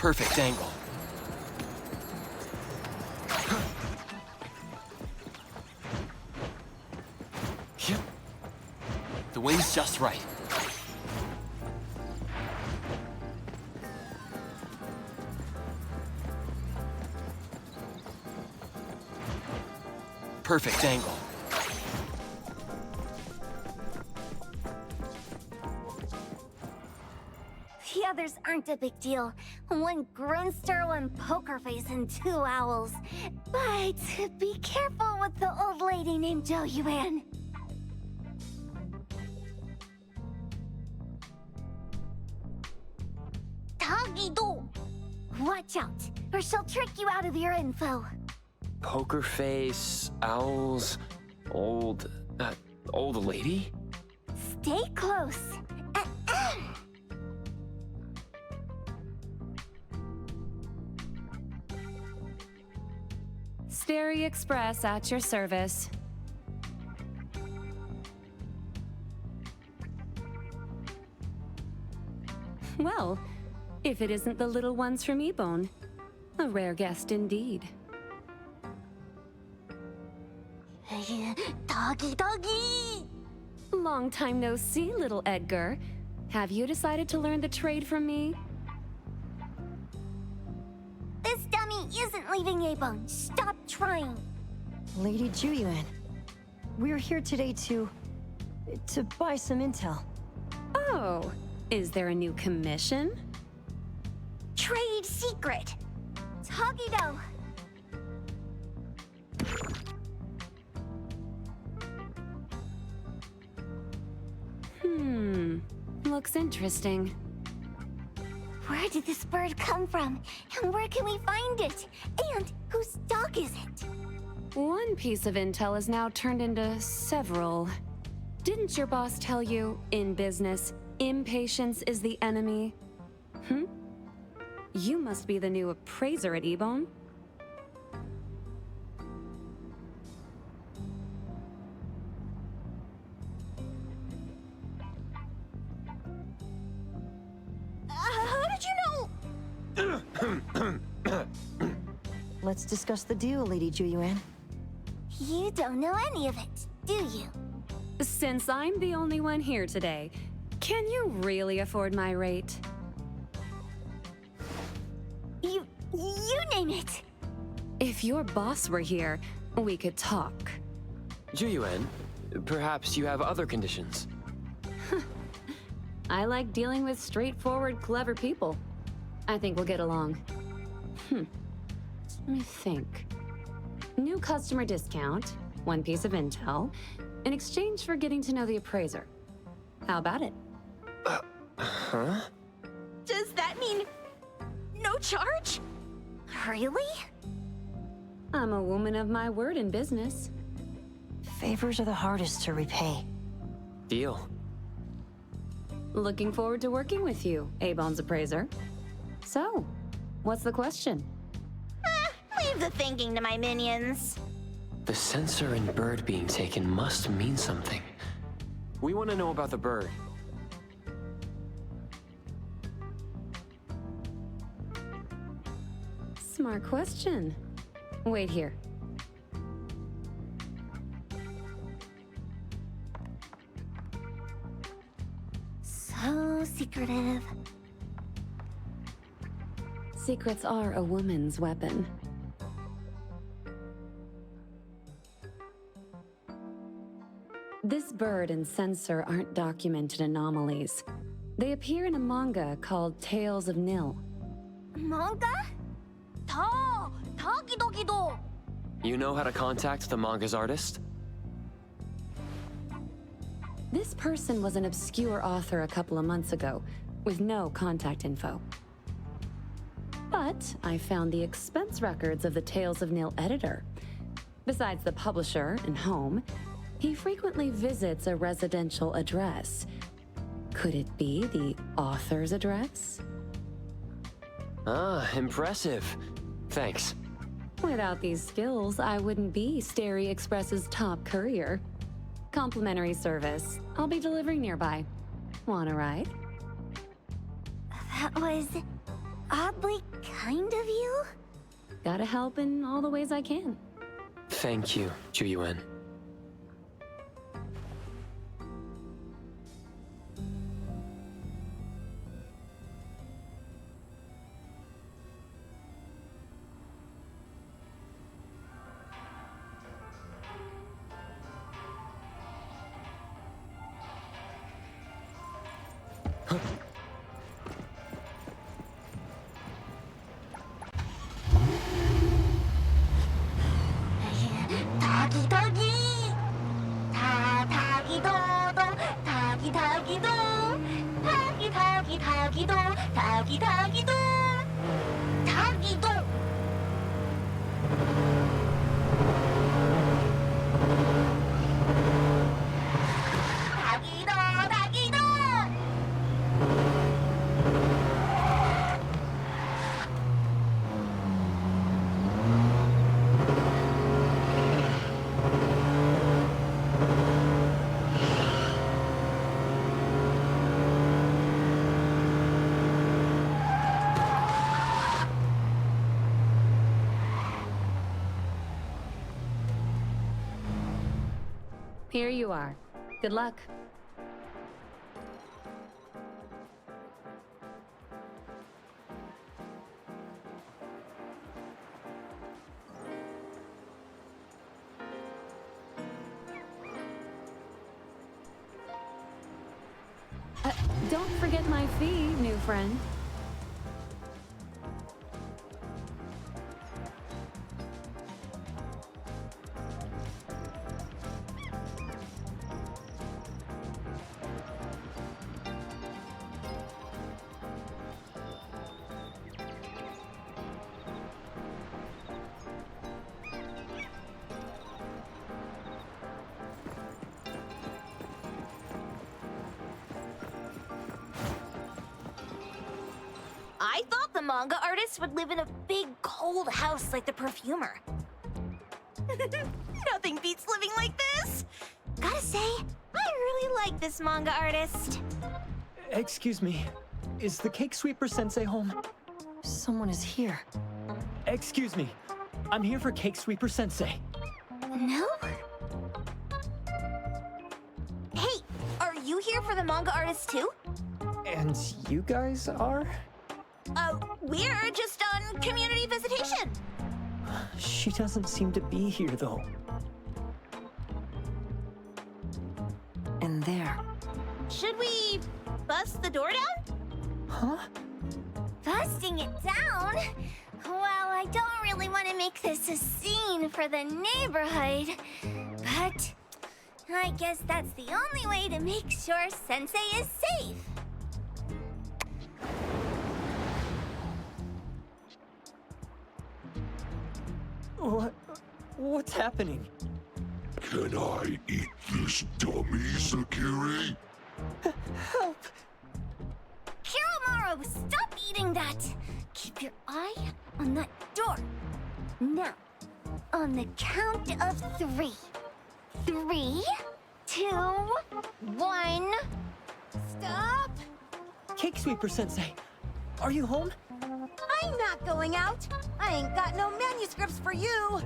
Perfect angle. The wing's just right. Perfect angle. The others aren't a big deal. One grunster, one poker face, and 2 owls. But be careful with the old lady named Jo Yuan. Tagido! Watch out, or she'll trick you out of your info. Poker face, owls, old lady? Stay close. Sterry Express at your service. Well, if it isn't the little ones from Ebone, a rare guest indeed. Doggy! Long time no see, little Edgar. Have you decided to learn the trade from me? This dummy isn't leaving Ebone. Stop trying. Lady Juyuan, we're here today to buy some intel. Oh, is there a new commission? Trade secret. Tagido. Looks interesting. Where did this bird come from? And where can we find it? And whose dog is it? One piece of intel is now turned into several. Didn't your boss tell you, in business, impatience is the enemy? You must be the new appraiser at Ebone. How did you know? Let's discuss the deal, Lady Juyuan. You don't know any of it, do you? Since I'm the only one here today, can you really afford my rate? You name it. If your boss were here, we could talk. Juyuan, perhaps you have other conditions. I like dealing with straightforward, clever people. I think we'll get along. Let me think. New customer discount, one piece of intel, in exchange for getting to know the appraiser. How about it? Huh? Does that mean no charge? Really? I'm a woman of my word in business. Favors are the hardest to repay. Deal. Looking forward to working with you, Abone's appraiser. So, what's the question? Leave the thinking to my minions. The sensor and bird being taken must mean something. We want to know about the bird. Smart question. Wait here. So secretive. Secrets are a woman's weapon. This bird and sensor aren't documented anomalies. They appear in a manga called Tales of Nil. Manga? Tagidogido. You know how to contact the manga's artist? This person was an obscure author a couple of months ago, with no contact info. But I found the expense records of the Tales of Nil editor. Besides the publisher and home, he frequently visits a residential address. Could it be the author's address? Ah, impressive. Thanks. Without these skills, I wouldn't be Sterry Express's top courier. Complimentary service. I'll be delivering nearby. Want a ride? That was oddly kind of you. Gotta help in all the ways I can. Thank you, Juyuan. Doggy doggy! Doggy dodo! Doggy doggy do! Doggy doggy doggy do! Doggy doggy do! Doggy do! Doggy do! Doggy do! Here you are. Good luck. Don't forget my fee, new friend. I thought the manga artist would live in a big, cold house like the perfumer. Nothing beats living like this! Gotta say, I really like this manga artist. Excuse me, is the Cake Sweeper Sensei home? Someone is here. Excuse me, I'm here for Cake Sweeper Sensei. No? Hey, are you here for the manga artist too? And you guys are? We're just on community visitation. She doesn't seem to be here, though. And there. Should we bust the door down? Huh? Busting it down? Well, I don't really want to make this a scene for the neighborhood, but I guess that's the only way to make sure Sensei is safe. What's happening? Can I eat this dummy, Sakiri? Help! Kiromaru, stop eating that! Keep your eye on that door. Now, on the count of 3. 3, 2, 1. Stop! Cake Sweeper Sensei, are you home? I'm not going out. I ain't got no manuscripts for you.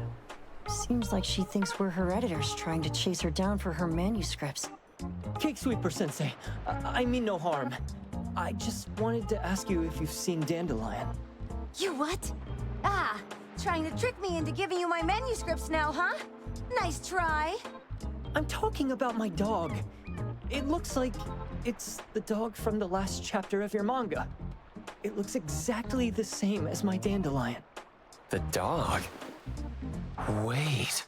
Seems like she thinks we're her editors trying to chase her down for her manuscripts. Cake Sweeper Sensei, I mean no harm. I just wanted to ask you if you've seen Dandelion. You what? Ah, trying to trick me into giving you my manuscripts now, huh? Nice try. I'm talking about my dog. It looks like it's the dog from the last chapter of your manga. It looks exactly the same as my Dandelion. The dog? Wait.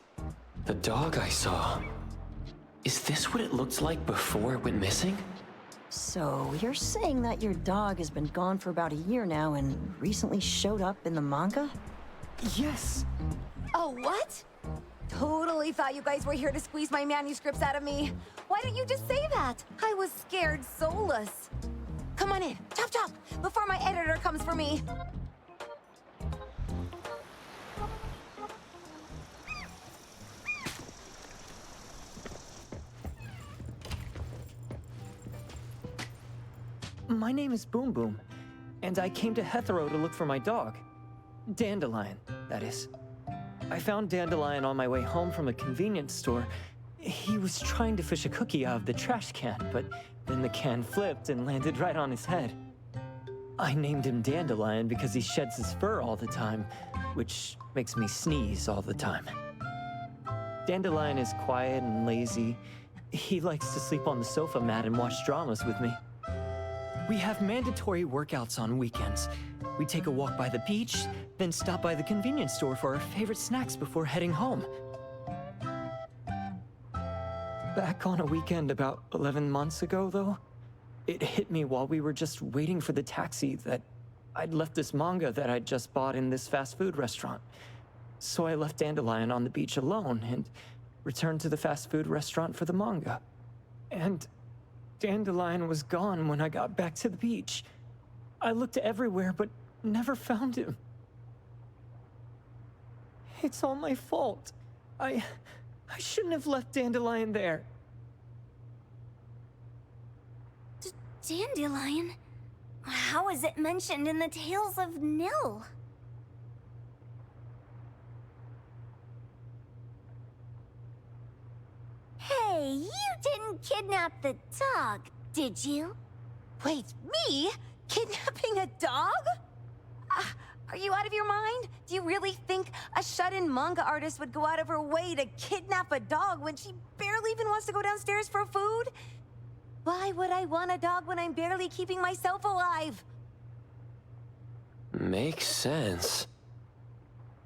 The dog I saw. Is this what it looked like before it went missing? So, you're saying that your dog has been gone for about a year now and recently showed up in the manga? Yes! Oh, what? Totally thought you guys were here to squeeze my manuscripts out of me. Why don't you just say that? I was scared soulless. Come on in, chop chop, before my editor comes for me. My name is Boom Boom, and I came to Heathrow to look for my dog. Dandelion, that is. I found Dandelion on my way home from a convenience store. He was trying to fish a cookie out of the trash can, but then the can flipped and landed right on his head. I named him Dandelion because he sheds his fur all the time, which makes me sneeze all the time. Dandelion is quiet and lazy. He likes to sleep on the sofa mat and watch dramas with me. We have mandatory workouts on weekends. We take a walk by the beach, then stop by the convenience store for our favorite snacks before heading home. Back on a weekend about 11 months ago, though, it hit me while we were just waiting for the taxi that I'd left this manga that I'd just bought in this fast food restaurant. So I left Dandelion on the beach alone and returned to the fast food restaurant for the manga. And Dandelion was gone when I got back to the beach. I looked everywhere but never found him. It's all my fault. I shouldn't have left Dandelion there. Dandelion? How is it mentioned in the Tales of Nil? Hey, you didn't kidnap the dog, did you? Wait, me? Kidnapping a dog? Are you out of your mind? Do you really think a shut-in manga artist would go out of her way to kidnap a dog when she barely even wants to go downstairs for food? Why would I want a dog when I'm barely keeping myself alive? Makes sense.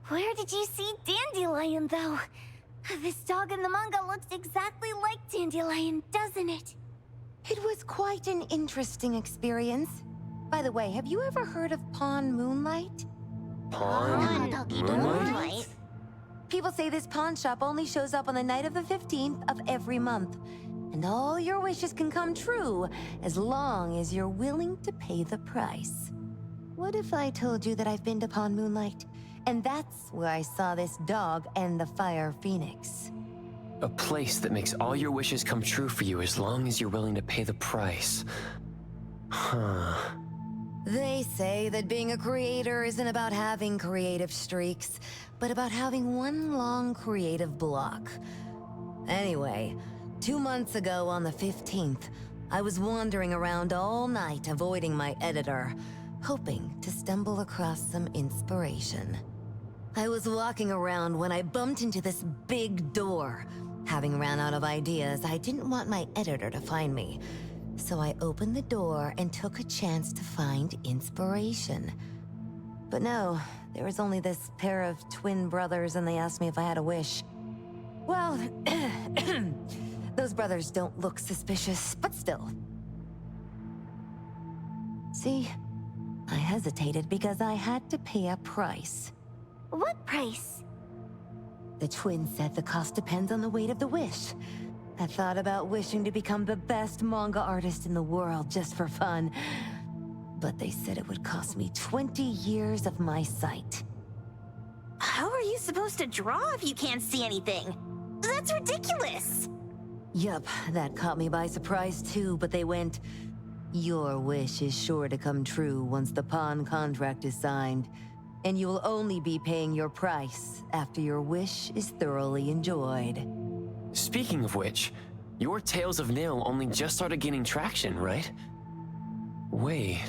Where did you see Dandelion, though? This dog in the manga looks exactly like Dandelion, doesn't it? It was quite an interesting experience. By the way, have you ever heard of Pawn Moonlight? Pawn Moonlight? People say this pawn shop only shows up on the night of the 15th of every month. And all your wishes can come true as long as you're willing to pay the price. What if I told you that I've been to Pawn Moonlight? And that's where I saw this dog and the Fire Phoenix. A place that makes all your wishes come true for you as long as you're willing to pay the price. Huh. They say that being a creator isn't about having creative streaks, but about having one long creative block. Anyway, 2 months ago on the 15th, I was wandering around all night avoiding my editor, hoping to stumble across some inspiration. I was walking around when I bumped into this big door. Having ran out of ideas, I didn't want my editor to find me. So I opened the door and took a chance to find inspiration. But no, there was only this pair of twin brothers and they asked me if I had a wish. Well, those brothers don't look suspicious, but still. See, I hesitated because I had to pay a price. What price? The twins said the cost depends on the weight of the wish. I thought about wishing to become the best manga artist in the world just for fun. But they said it would cost me 20 years of my sight. How are you supposed to draw if you can't see anything? That's ridiculous! Yup, that caught me by surprise too, but they went, "Your wish is sure to come true once the pawn contract is signed, and you will only be paying your price after your wish is thoroughly enjoyed." Speaking of which, your Tales of Nil only just started gaining traction, right? Wait.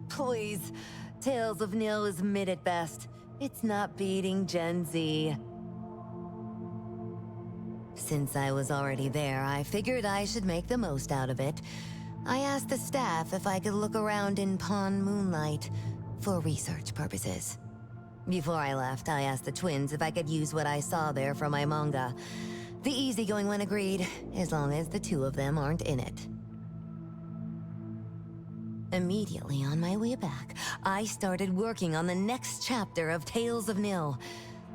Please, Tales of Nil is mid at best. It's not beating Gen Z. Since I was already there, I figured I should make the most out of it. I asked the staff if I could look around in Pawn Moonlight for research purposes. Before I left, I asked the twins if I could use what I saw there for my manga. The easygoing one agreed, as long as the two of them aren't in it. Immediately on my way back, I started working on the next chapter of Tales of Nil.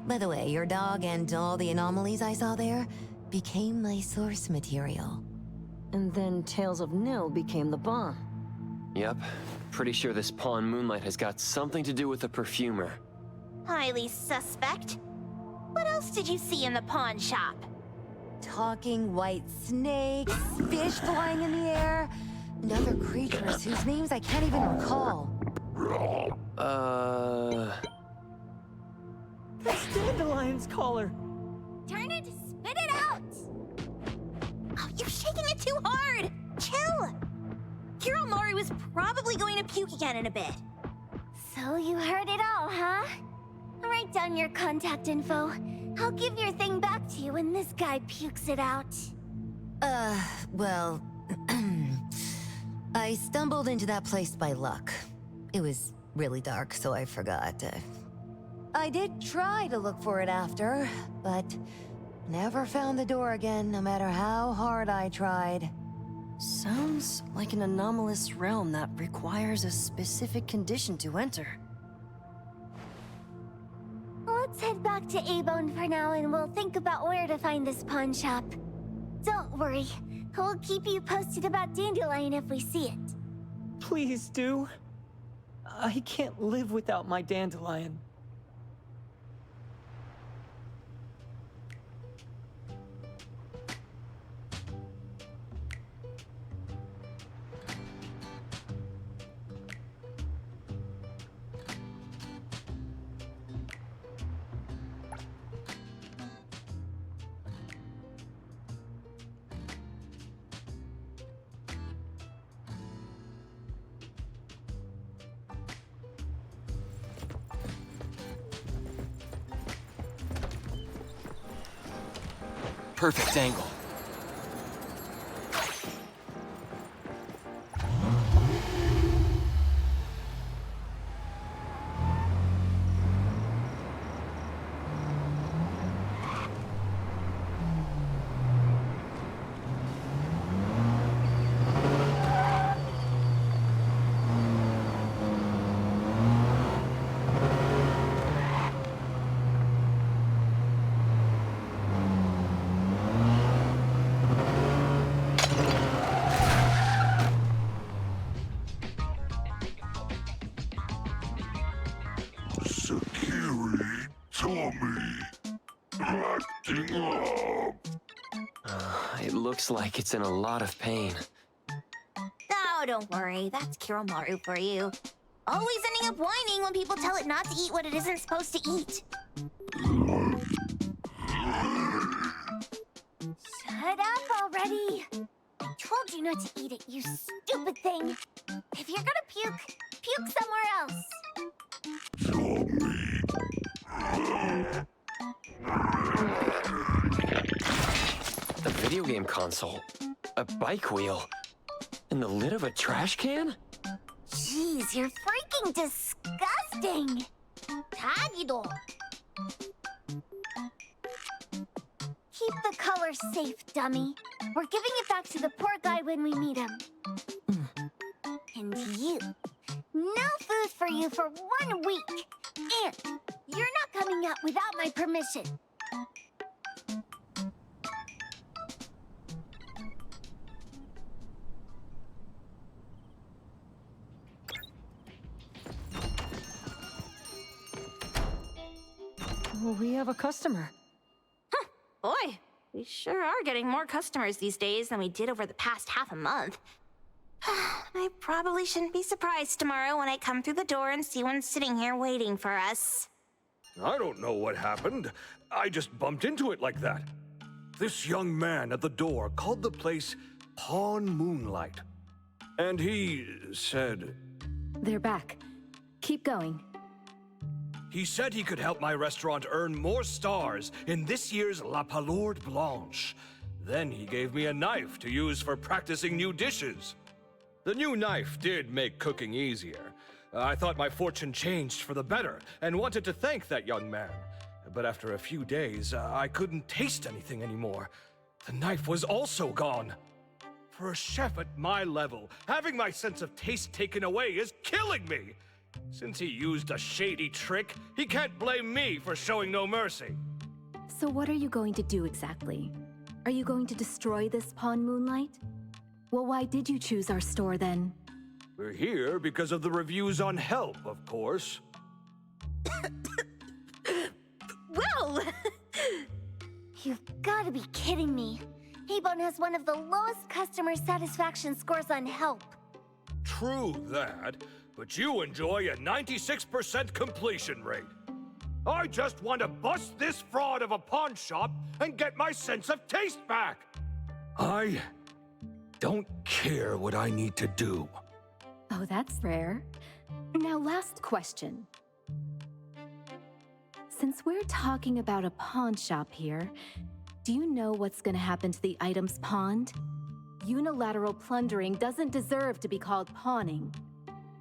By the way, your dog and all the anomalies I saw there became my source material. And then Tales of Nil became the bomb. Yep. Pretty sure this Pawn Moonlight has got something to do with the perfumer. Highly suspect. What else did you see in the pawn shop? Talking white snakes, fish flying in the air, and find other creatures whose names I can't even recall. That's Dandelion's collar. Turn it, spit it out! Oh, you're shaking it too hard! Chill! Kiromaru is probably going to puke again in a bit. So you heard it all, huh? Write down your contact info. I'll give your thing back to you when this guy pukes it out. Well... I stumbled into that place by luck. It was really dark, so I forgot. I did try to look for it after, but never found the door again, no matter how hard I tried. Sounds like an anomalous realm that requires a specific condition to enter. Let's head back to A-Bone for now and we'll think about where to find this pawn shop. Don't worry, we'll keep you posted about Dandelion if we see it. Please do. I can't live without my Dandelion. Perfect angle. Sakiri, Tommy, acting up. It looks like it's in a lot of pain. Oh, don't worry. That's Kiromaru for you. Always ending up whining when people tell it not to eat what it isn't supposed to eat. Shut up already! I told you not to eat it, you stupid thing! If you're gonna puke, puke somewhere else! A video game console, a bike wheel, and the lid of a trash can? Jeez, you're freaking disgusting! Tagido! Keep the color safe, dummy. We're giving it back to the poor guy when we meet him. And you. No food for you for 1 week. And you're not coming out without my permission. We have a customer. Boy, we sure are getting more customers these days than we did over the past half a month. I probably shouldn't be surprised tomorrow when I come through the door and see one sitting here waiting for us. I don't know what happened. I just bumped into it like that. This young man at the door called the place Pawn Moonlight. And he said... They're back. Keep going. He said he could help my restaurant earn more stars in this year's La Palourde Blanche. Then he gave me a knife to use for practicing new dishes. The new knife did make cooking easier. I thought my fortune changed for the better and wanted to thank that young man. But after a few days, I couldn't taste anything anymore. The knife was also gone. For a chef at my level, having my sense of taste taken away is killing me. Since he used a shady trick, he can't blame me for showing no mercy. So what are you going to do exactly? Are you going to destroy this Pawn Moonlight? Well, why did you choose our store then? We're here because of the reviews on Help, of course. Well! You've got to be kidding me. A-Bone has one of the lowest customer satisfaction scores on Help. true that, but you enjoy a 96% completion rate. I just want to bust this fraud of a pawn shop and get my sense of taste back. I don't care what I need to do. Oh, that's rare. Now, last question. Since we're talking about a pawn shop here, do you know what's gonna happen to the items pawned? Unilateral plundering doesn't deserve to be called pawning.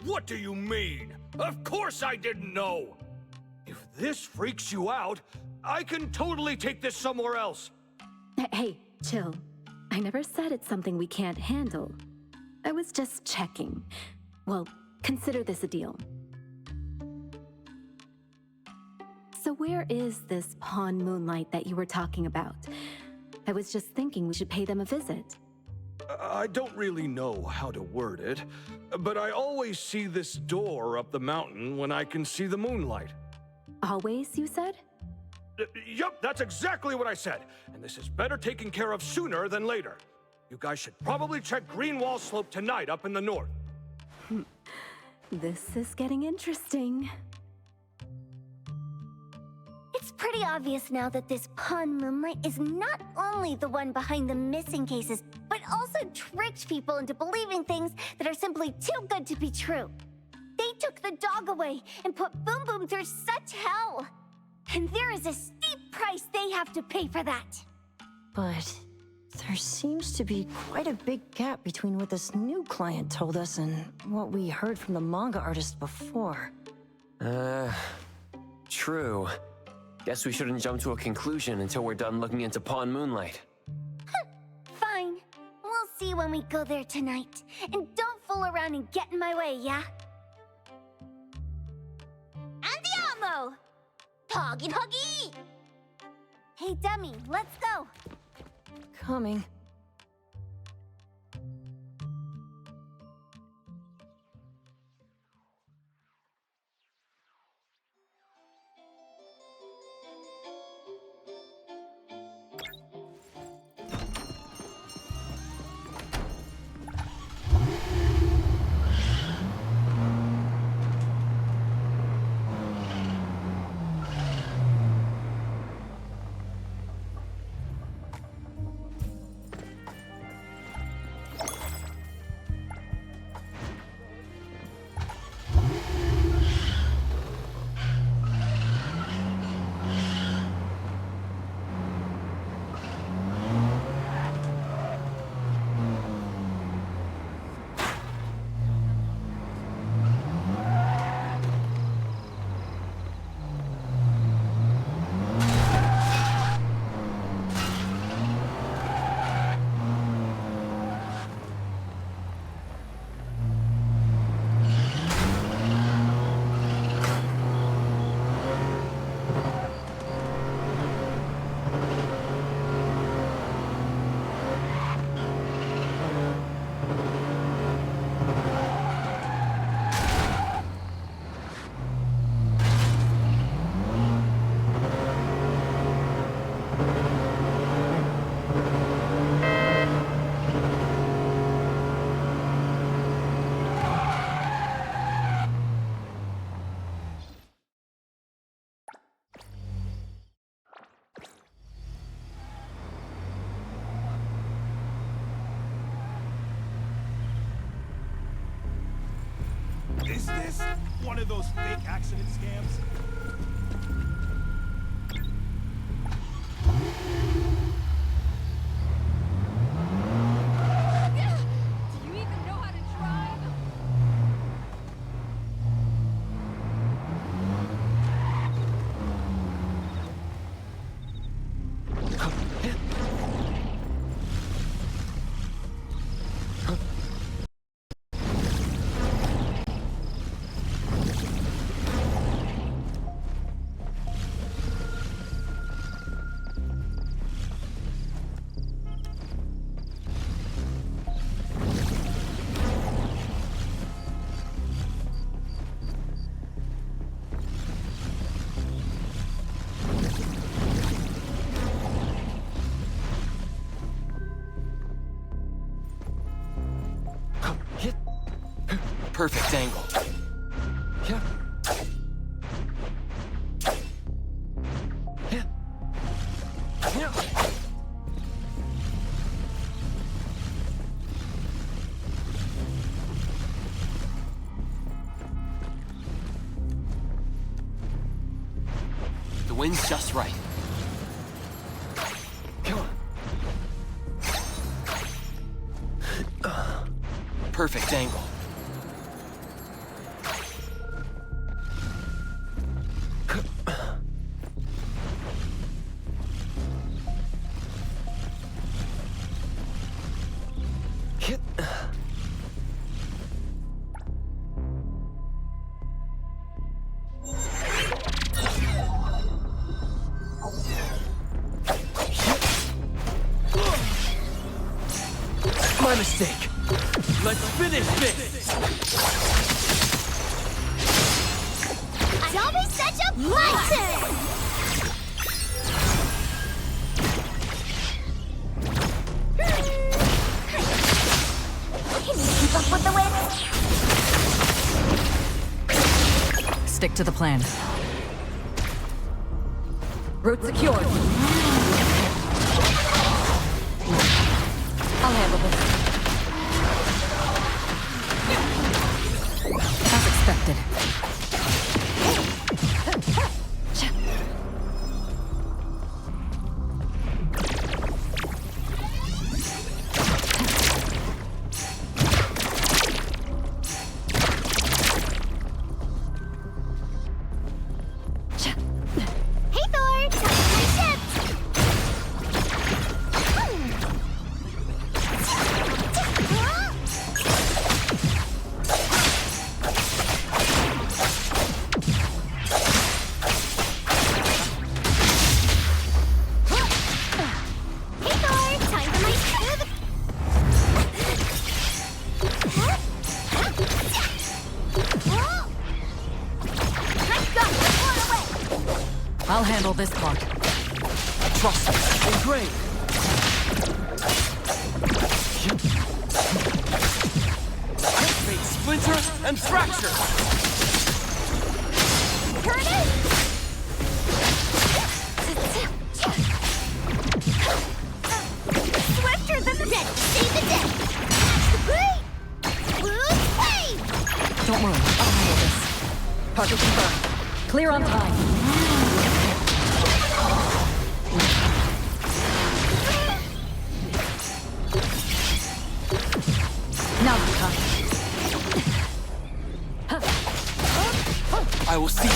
What do you mean? Of course I didn't know! If this freaks you out, I can totally take this somewhere else. Hey, chill. I never said it's something we can't handle. I was just checking. Well, consider this a deal. So where is this Pawn Moonlight that you were talking about? I was just thinking we should pay them a visit. I don't really know how to word it, but I always see this door up the mountain when I can see the moonlight. Always, you said? Yup, that's exactly what I said. And this is better taken care of sooner than later. You guys should probably check Greenwall Slope tonight up in the north. This is getting interesting. It's pretty obvious now that this Pawn Moonlight is not only the one behind the missing cases, but also tricked people into believing things that are simply too good to be true. They took the dog away and put Boom Boom through such hell. And there is a steep price they have to pay for that. But there seems to be quite a big gap between what this new client told us and what we heard from the manga artist before. True. Guess we shouldn't jump to a conclusion until we're done looking into Pawn Moonlight. Fine. We'll see when we go there tonight. And don't fool around and get in my way, yeah? Andiamo! Toggy Toggy! Hey, dummy, let's go. Coming. Is this one of those fake accident scams? Do you even know how to drive? Perfect angle. Yeah. Yeah. Yeah. The wind's just right. Come on. Perfect angle. My mistake. Let's finish this. Don't be such a button! Can you keep up with the wind? Stick to the plan. Route secured. I'll handle this. As expected. Hey Thor! Time for my ship! Hey Thor! Time for my ship! I've got the floor away! I'll handle this part. Trust me. Ingrained. Fate splinter and fracture. Curtis! Swifter than the dead! Save the dead! Catch the great! Lose wave! Don't worry, I'll handle this. Target confirmed. Clear on time. Now's the time. I will see you.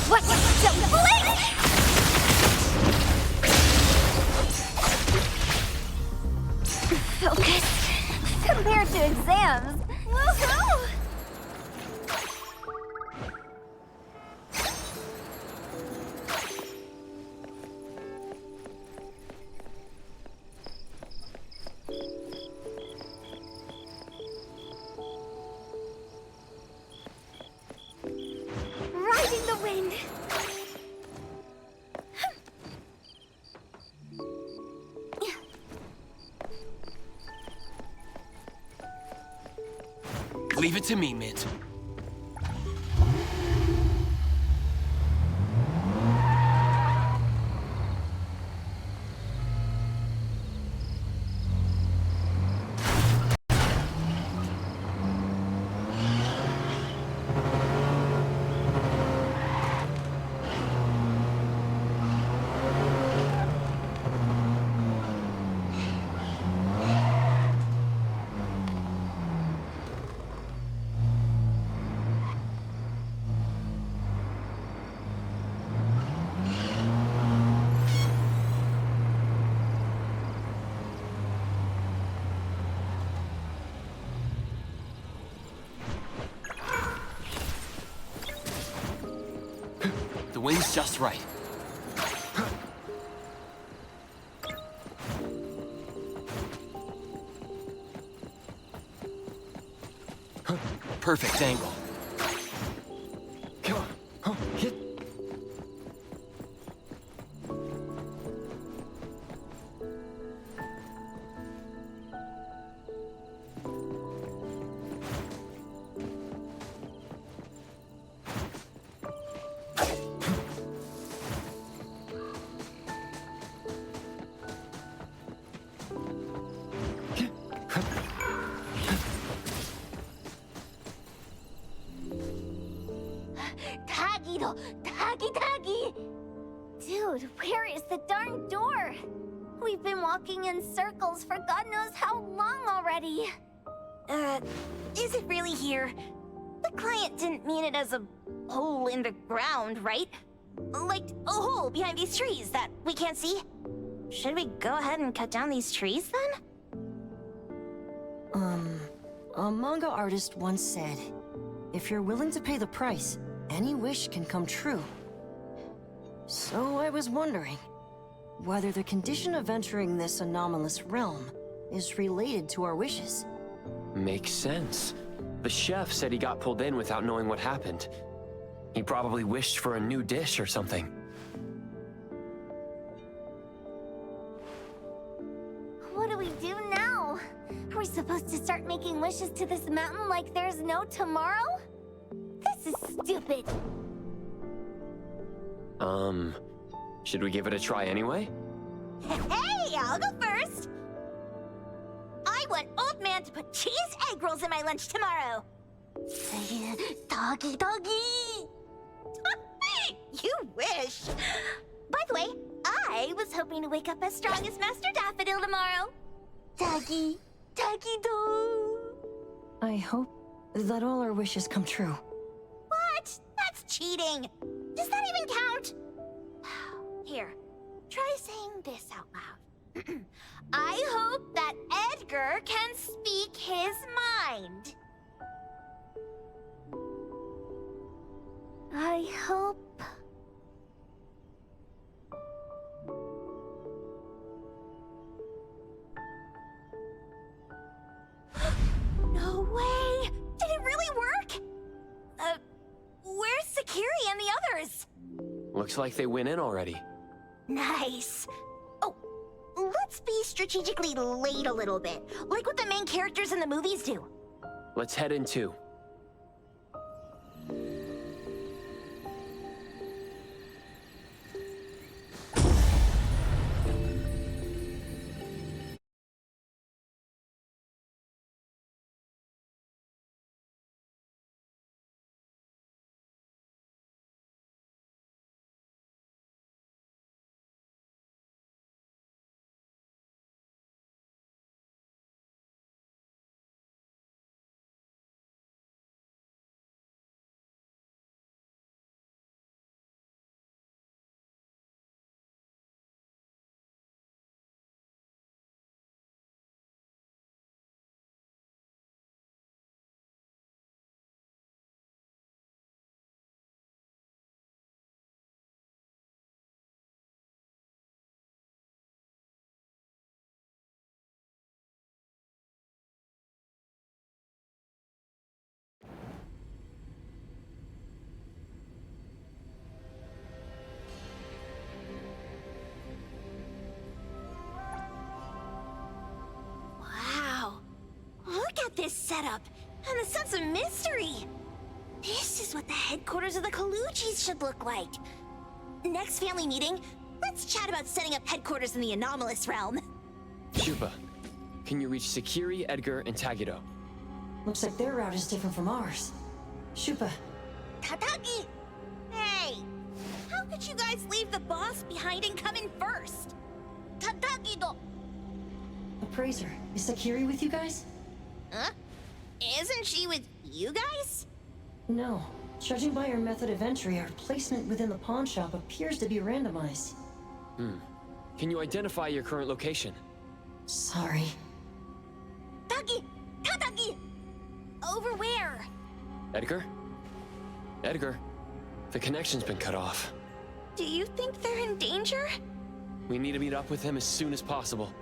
What? Don't blink! Focus compared to exams. Woohoo! Riding the wind. Leave it to me, Mint. The wind's just right. Perfect angle. Come on. Hit. Tagi! Dude, where is the darn door? We've been walking in circles for God knows how long already. Is it really here? The client didn't mean it as a hole in the ground, right? Like a hole behind these trees that we can't see? Should we go ahead and cut down these trees then? A manga artist once said, if you're willing to pay the price, any wish can come true. So I was wondering whether the condition of entering this anomalous realm is related to our wishes. Makes sense. The chef said he got pulled in without knowing what happened. He probably wished for a new dish or something. What do we do now? Are we supposed to start making wishes to this mountain like there's no tomorrow? This is stupid. Should we give it a try anyway? Hey, I'll go first! I want Old Man to put cheese egg rolls in my lunch tomorrow! Doggy! You wish! By the way, I was hoping to wake up as strong as Master Daffodil tomorrow. Doggy do! I hope that all our wishes come true. What? That's cheating! Does that even count? Here, try saying this out loud. I hope that Edgar can speak his mind. I hope... No way! Did it really work? Where's Sakiri and the others? Looks like they went in already. Nice. Oh, let's be strategically late a little bit, like what the main characters in the movies do. Let's head in too. Wow. Look at this setup, and the sense of mystery. This is what the headquarters of the Kalujis should look like. Next family meeting, let's chat about setting up headquarters in the anomalous realm. Shupa, can you reach Sakiri, Edgar, and Tagido? Looks like their route is different from ours. Shupa. Tataki! Hey! How could you guys leave the boss behind and come in first? Tataki-do! Appraiser, is Sakiri with you guys? Huh? Isn't she with you guys? No. Judging by our method of entry, our placement within the pawn shop appears to be randomized. Can you identify your current location? Sorry. Taki! Tataki! Over where? Edgar? Edgar, the connection's been cut off. Do you think they're in danger? We need to meet up with him as soon as possible.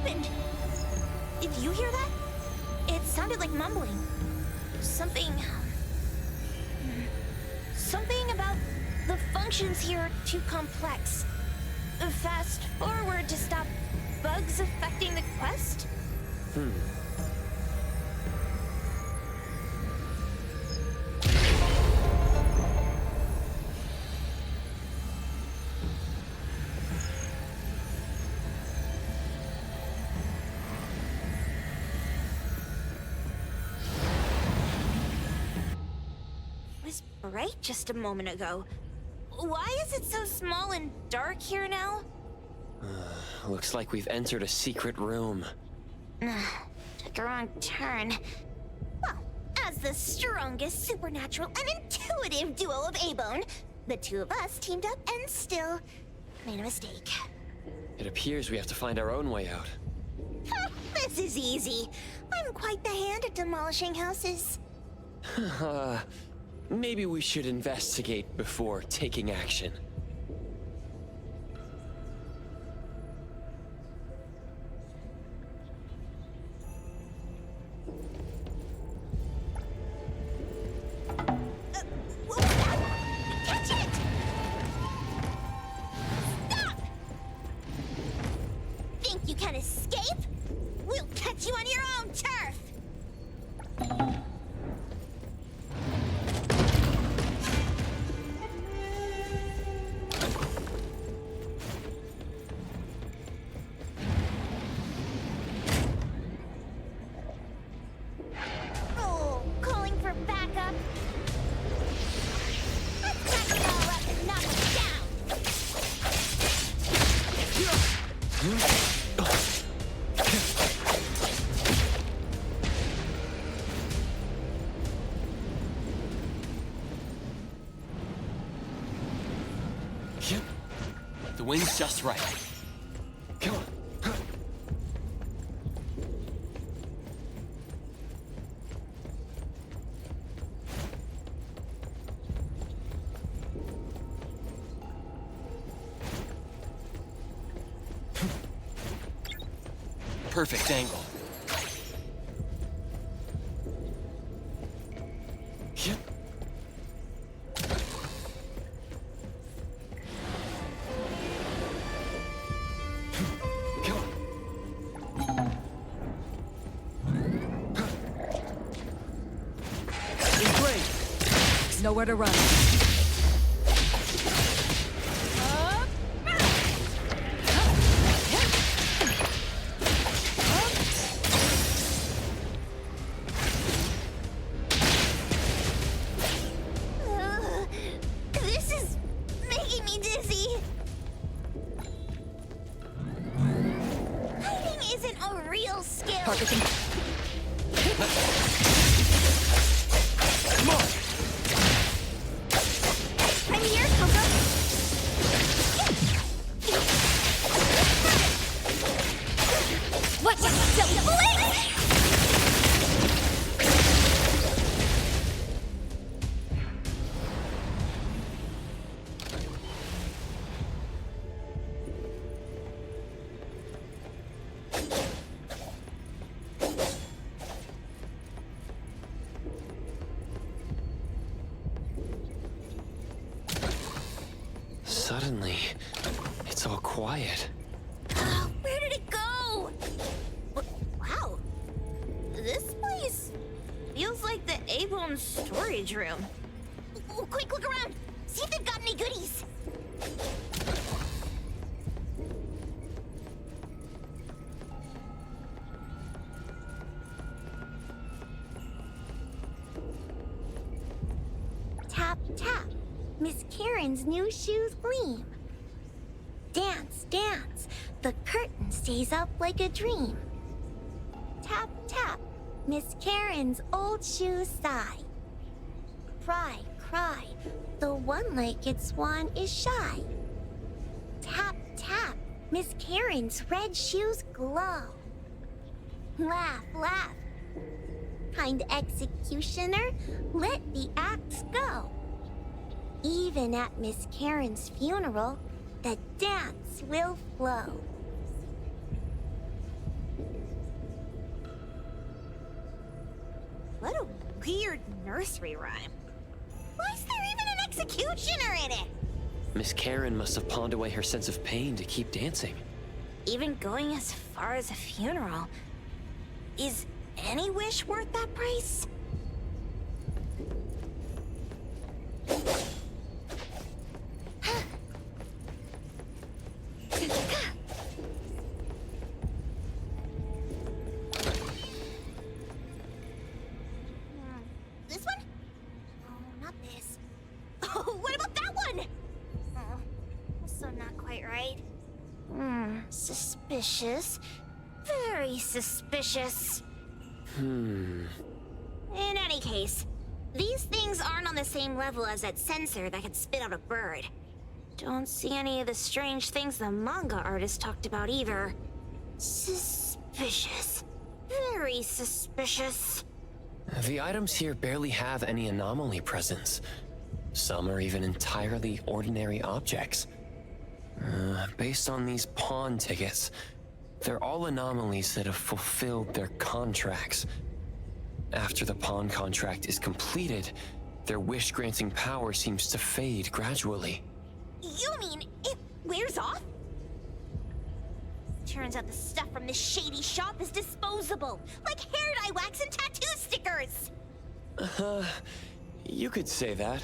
happened? Did you hear that? It sounded like mumbling. Something about the functions here are too complex. Fast forward to stop bugs affecting the quest? Was bright just a moment ago. Why is it so small and dark here now? Looks like we've entered a secret room. Took a wrong turn. Well, as the strongest supernatural and intuitive duo of A-Bone, the two of us teamed up and still made a mistake. It appears we have to find our own way out. This is easy. I'm quite the hand at demolishing houses. Maybe we should investigate before taking action. Catch it! Stop! Think you can escape? We'll catch you on your own turf! Oh, calling for backup. Let's back it all up and knock it down. The wind's just right. Come on. Perfect angle. Nowhere to run. This is making me dizzy. Hiding isn't a real skill. Come on! I'm here, Coco. Watch out, silly bullet! Suddenly, it's all quiet. Where did it go? Wow. This place feels like the A-Bone storage room. Quick, look around. See if they've got any goodies. Tap, tap. Miss Karen's new shoes gleam. Dance, dance. The curtain stays up like a dream. Tap, tap. Miss Karen's old shoes sigh. Cry, cry. The one-legged swan is shy. Tap, tap. Miss Karen's red shoes glow. Laugh, laugh. Kind executioner, let the axe go. Even at Miss Karen's funeral, the dance will flow. weird nursery rhyme. Why is there even an executioner in it? Miss Karen must have pawned away her sense of pain to keep dancing. Even going as far as a funeral. Is any wish worth that price? This one? Oh, not this. Oh, what about that one? Oh, also not quite right. Suspicious. Very suspicious. In any case, these things aren't on the same level as that sensor that could spit out a bird. Don't see any of the strange things the manga artist talked about either. Suspicious. Very suspicious. The items here barely have any anomaly presence. Some are even entirely ordinary objects. Based on these pawn tickets, they're all anomalies that have fulfilled their contracts. After the pawn contract is completed, their wish-granting power seems to fade gradually. You mean it wears off? Turns out the stuff from this shady shop is disposable, like hair dye wax and tattoo stickers. You could say that.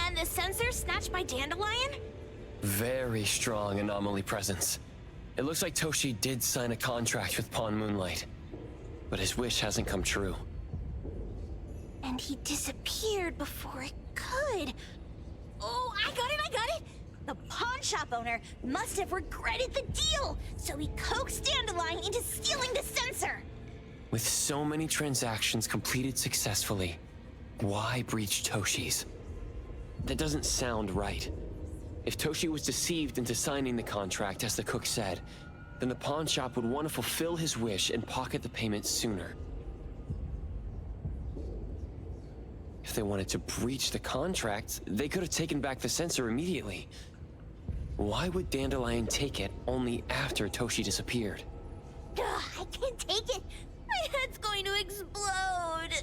And the sensor snatched by Dandelion? Very strong anomaly presence. It looks like Toshi did sign a contract with Pawn Moonlight, but his wish hasn't come true. And he disappeared before it could. Oh, I got it! The pawn shop owner must have regretted the deal, so he coaxed Dandelion into stealing the sensor. With so many transactions completed successfully, why breach Toshi's? That doesn't sound right. If Toshi was deceived into signing the contract, as the cook said, then the pawn shop would want to fulfill his wish and pocket the payment sooner. If they wanted to breach the contract, they could have taken back the sensor immediately. Why would Dandelion take it only after Toshi disappeared? Ugh, I can't take it. My head's going to explode.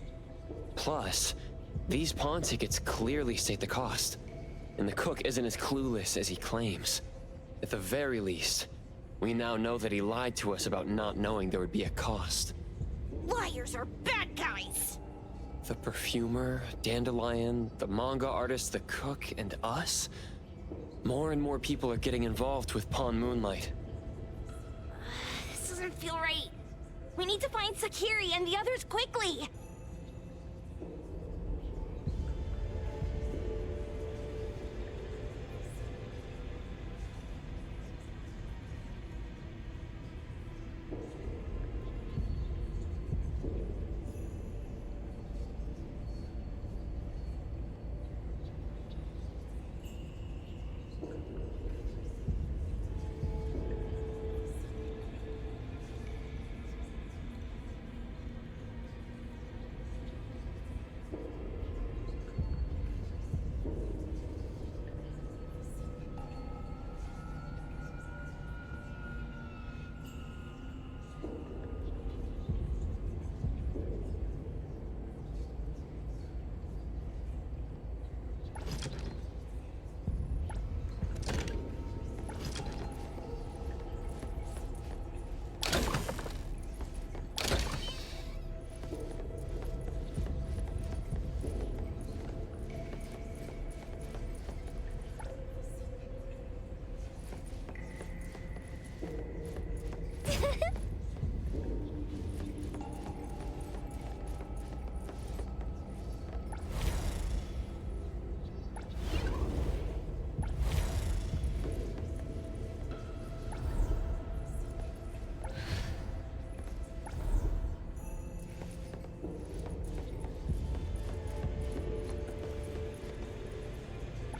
Plus, these pawn tickets clearly state the cost, and the cook isn't as clueless as he claims. At the very least, we now know that he lied to us about not knowing there would be a cost. Liars are bad guys. The perfumer, Dandelion, the manga artist, the cook, and us? More and more people are getting involved with Pawn Moonlight. This doesn't feel right. We need to find Sakiri and the others quickly.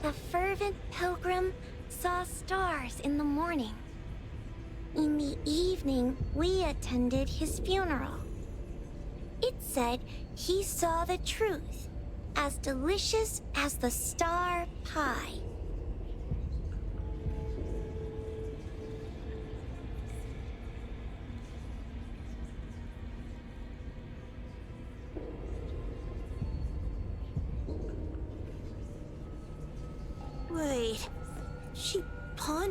The fervent pilgrim saw stars in the morning. In the evening, we attended his funeral. It said he saw the truth, as delicious as the star pie.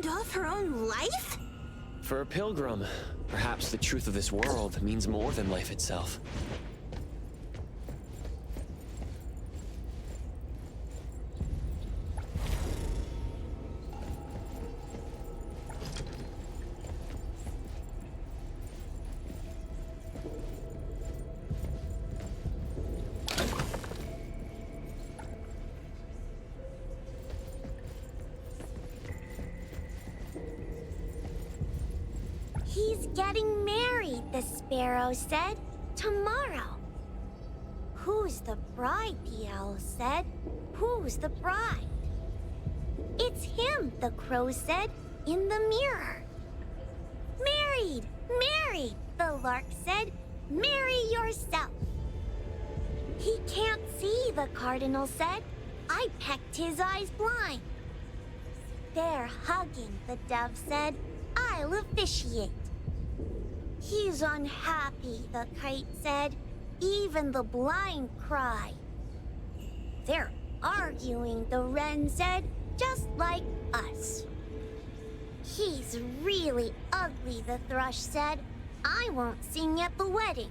pawned off her own life? For a pilgrim, perhaps the truth of this world means more than life itself. He's getting married, the sparrow said. Tomorrow. Who's the bride, the owl said. Who's the bride? It's him, the crow said, in the mirror. Married, married, the lark said. Marry yourself. He can't see, the cardinal said. I pecked his eyes blind. They're hugging, the dove said. I'll officiate. He's unhappy, the kite said. Even the blind cry. They're arguing, the wren said, just like us. He's really ugly, the thrush said. I won't sing at the wedding.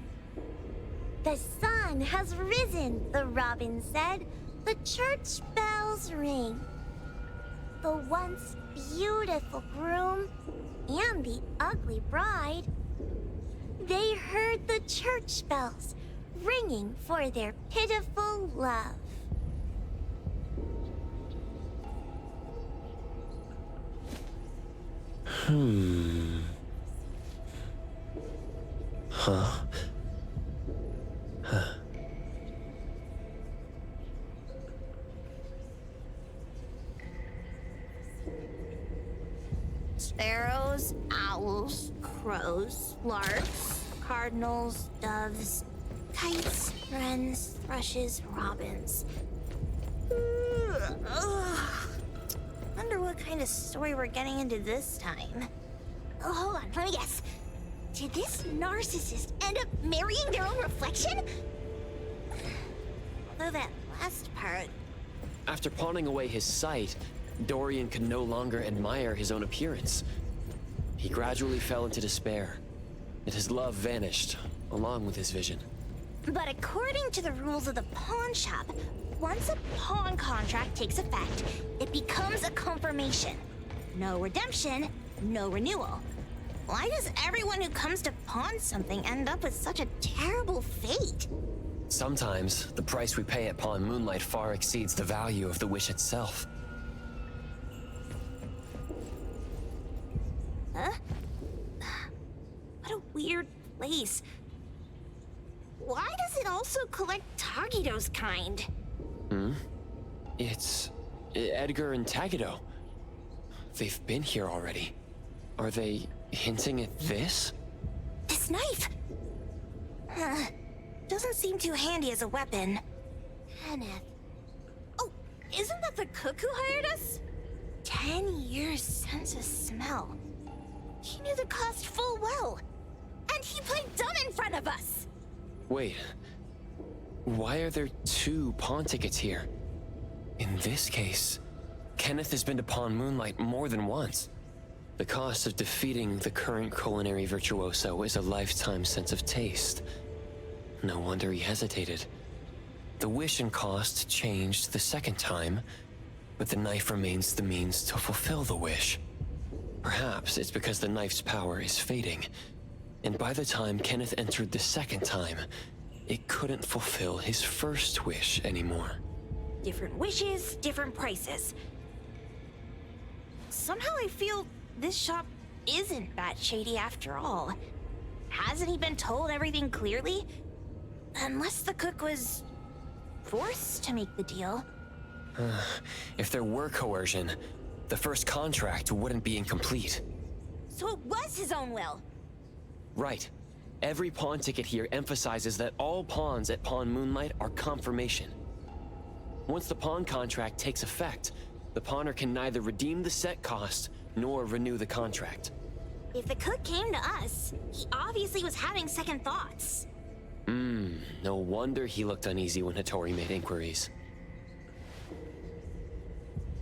The sun has risen, the robin said. The church bells ring. The once beautiful groom and the ugly bride, they heard the church bells ringing for their pitiful love. Huh? Sparrows, owls, crows, larks, cardinals, doves, kites, wrens, thrushes, robins. Wonder what kind of story we're getting into this time. Oh, hold on, let me guess. Did this narcissist end up marrying their own reflection? Although that last part... After pawning away his sight, Dorian could no longer admire his own appearance. He gradually fell into despair, and his love vanished, along with his vision. But according to the rules of the pawn shop, once a pawn contract takes effect, it becomes a confirmation. No redemption, no renewal. Why does everyone who comes to pawn something end up with such a terrible fate? Sometimes, the price we pay at Pawn Moonlight far exceeds the value of the wish itself. Huh? What a weird place. Why does it also collect Tagido's kind? It's Edgar and Tagido. They've been here already. Are they hinting at this? This knife! Doesn't seem too handy as a weapon. Kenneth. Oh, isn't that the cook who hired us? 10 years sense of smell. He knew the cost full well. And he played dumb in front of us! Wait. Why are there 2 pawn tickets here? In this case, Kenneth has been to Pawn Moonlight more than once. The cost of defeating the current culinary virtuoso is a lifetime sense of taste. No wonder he hesitated. The wish and cost changed the second time, but the knife remains the means to fulfill the wish. Perhaps it's because the knife's power is fading, and by the time Kenneth entered the second time, it couldn't fulfill his first wish anymore. Different wishes, different prices. Somehow I feel this shop isn't that shady after all. Hasn't he been told everything clearly? Unless the cook was forced to make the deal. If there were coercion, the first contract wouldn't be incomplete. So it was his own will. Right. Every pawn ticket here emphasizes that all pawns at Pawn Moonlight are confirmation. Once the pawn contract takes effect, the pawner can neither redeem the set cost nor renew the contract. If the cook came to us, he obviously was having second thoughts. No wonder he looked uneasy when Hattori made inquiries.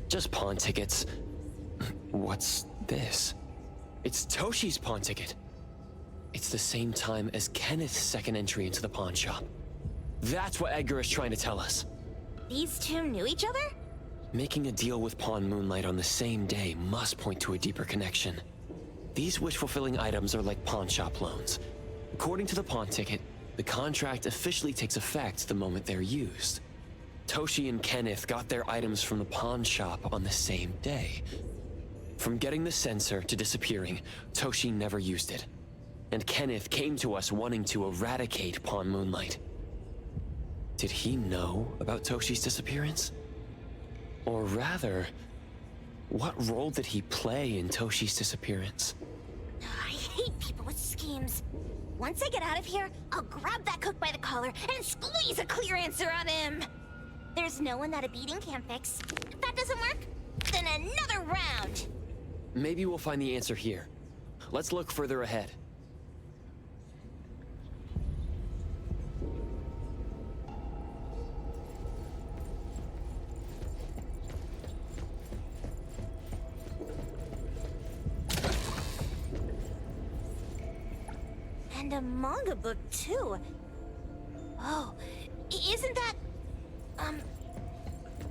Just pawn tickets. What's this. It's Toshi's pawn ticket. It's the same time as Kenneth's second entry into the pawn shop. That's what Edgar is trying to tell us. These two knew each other? Making a deal with Pawn Moonlight on the same day must point to a deeper connection. These wish-fulfilling items are like pawn shop loans. According to the pawn ticket, the contract officially takes effect the moment they're used. Toshi and Kenneth got their items from the pawn shop on the same day. From getting the sensor to disappearing, Toshi never used it. And Kenneth came to us wanting to eradicate Pawn Moonlight. Did he know about Toshi's disappearance? Or rather, what role did he play in Toshi's disappearance? I hate people with schemes. Once I get out of here, I'll grab that cook by the collar and squeeze a clear answer on him. There's no one that a beating can't fix. If that doesn't work, then another round. Maybe we'll find the answer here. Let's look further ahead. And a manga book, too. Oh, isn't that...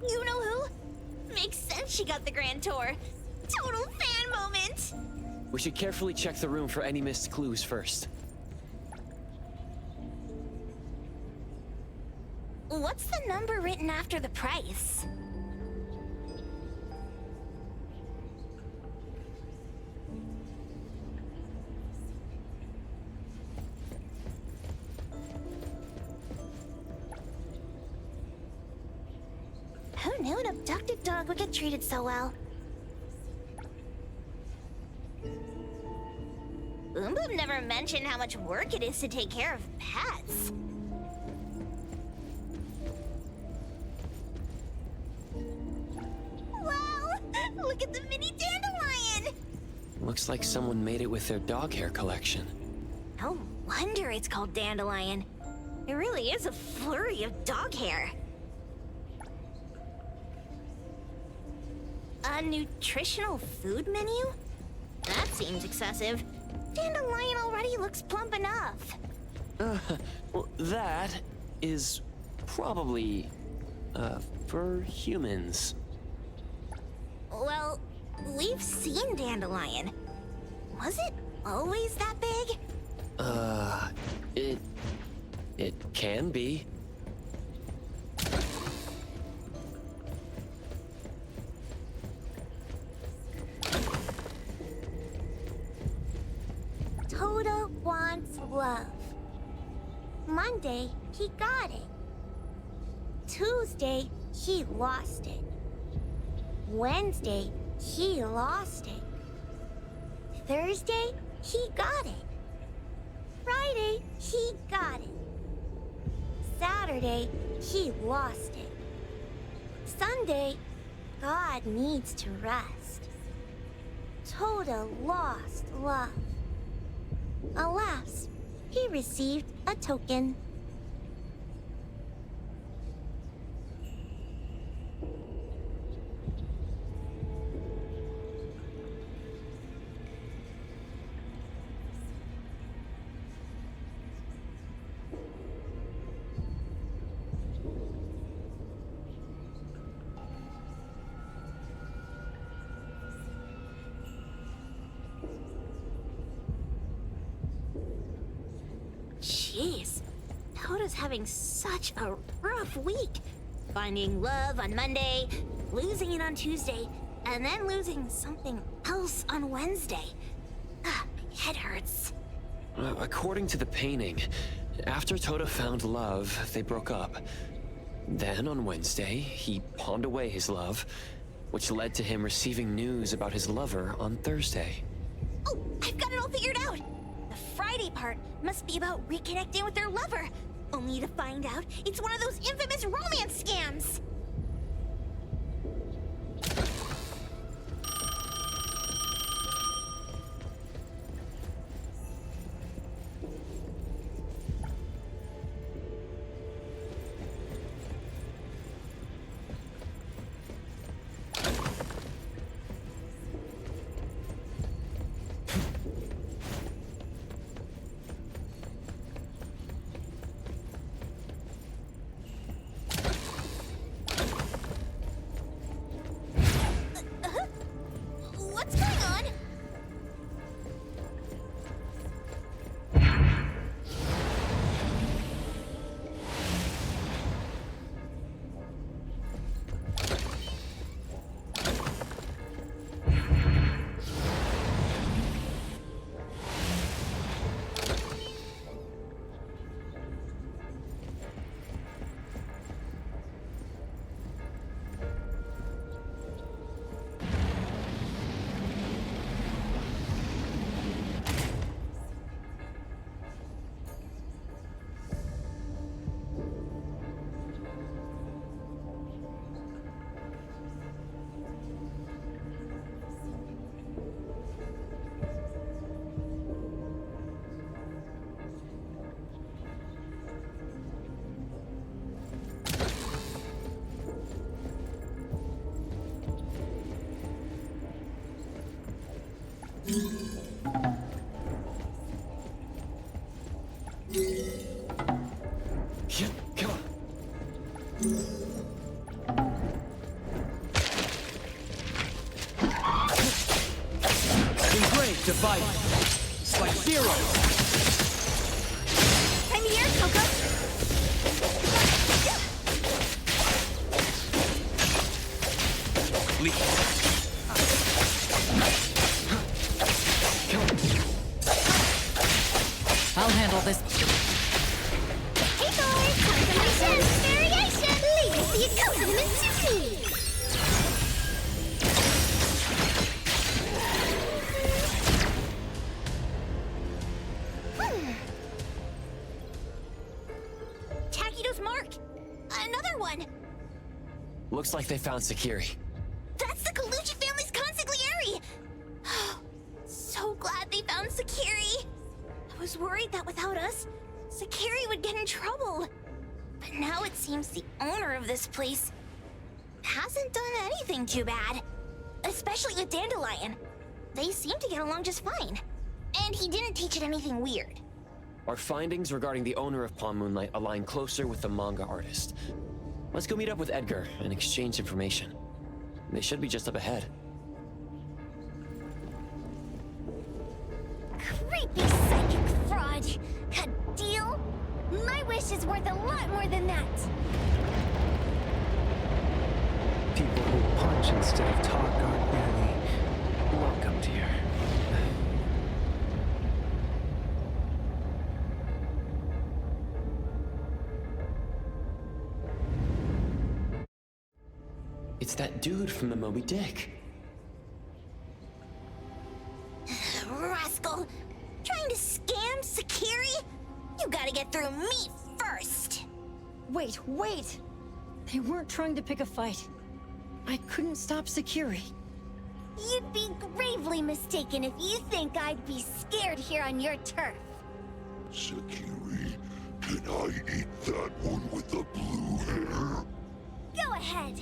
you know who? Makes sense she got the grand tour. Total fan moment! We should carefully check the room for any missed clues first. What's the number written after the price? Who knew an abducted dog would get treated so well? Boom Boom never mentioned how much work it is to take care of pets. Wow! Look at the mini dandelion! Looks like someone made it with their dog hair collection. No wonder it's called dandelion. It really is a flurry of dog hair. A nutritional food menu? That seems excessive. Dandelion already looks plump enough. Well, that is probably, for humans. Well, we've seen dandelion. Was it always that big? It can be. Toda wants love. Monday, he got it. Tuesday, he lost it. Wednesday, he lost it. Thursday, he got it. Friday, he got it. Saturday, he lost it. Sunday, God needs to rest. Toda lost love. Alas, he received a token. Jeez, Toda's having such a rough week. Finding love on Monday, losing it on Tuesday, and then losing something else on Wednesday. Ah, my head hurts. According to the painting, after Toda found love, they broke up. Then on Wednesday, he pawned away his love, which led to him receiving news about his lover on Thursday. Oh, I've got it all figured out. The Friday part must be about reconnecting with their lover, only to find out it's one of those infamous romance scams. Come on. Been great to fight. Like zero. I'm here, Coco. I'll handle this. Hey boys, confirmation, variation, legacy accompaniment to me. Takido's mark! Another one! Looks like they found Sakiri. That's the Colucci family's consigliere! So glad they found Sakiri! I was worried that without us, Sakiri would get in trouble. But now it seems the owner of this place hasn't done anything too bad. Especially with Dandelion. They seem to get along just fine. And he didn't teach it anything weird. Our findings regarding the owner of Pawn Moonlight align closer with the manga artist. Let's go meet up with Edgar and exchange information. They should be just up ahead. Creepy psychic fraud! A deal? My wish is worth a lot more than that! People who punch instead of talk aren't really welcomed here. It's that dude from the Moby Dick. Rascal! Trying to scam Sakiri? You gotta get through me first! Wait. They weren't trying to pick a fight. I couldn't stop Sakiri. You'd be gravely mistaken if you think I'd be scared here on your turf. Sakiri, can I eat that one with the blue hair? Go ahead.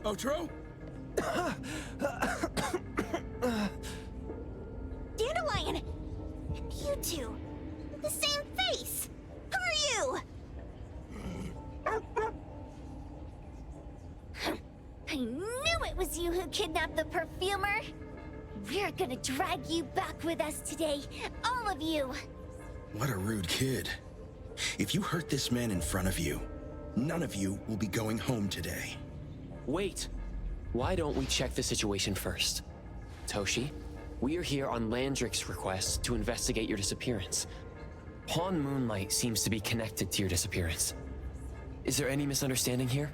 Otro? Dandelion! And you two! The same face! Who are you? I knew it was you who kidnapped the perfumer! We're gonna drag you back with us today, all of you! What a rude kid. If you hurt this man in front of you, none of you will be going home today. Wait! Why don't we check the situation first? Toshi, we are here on Landrick's request to investigate your disappearance. Pawn Moonlight seems to be connected to your disappearance. Is there any misunderstanding here?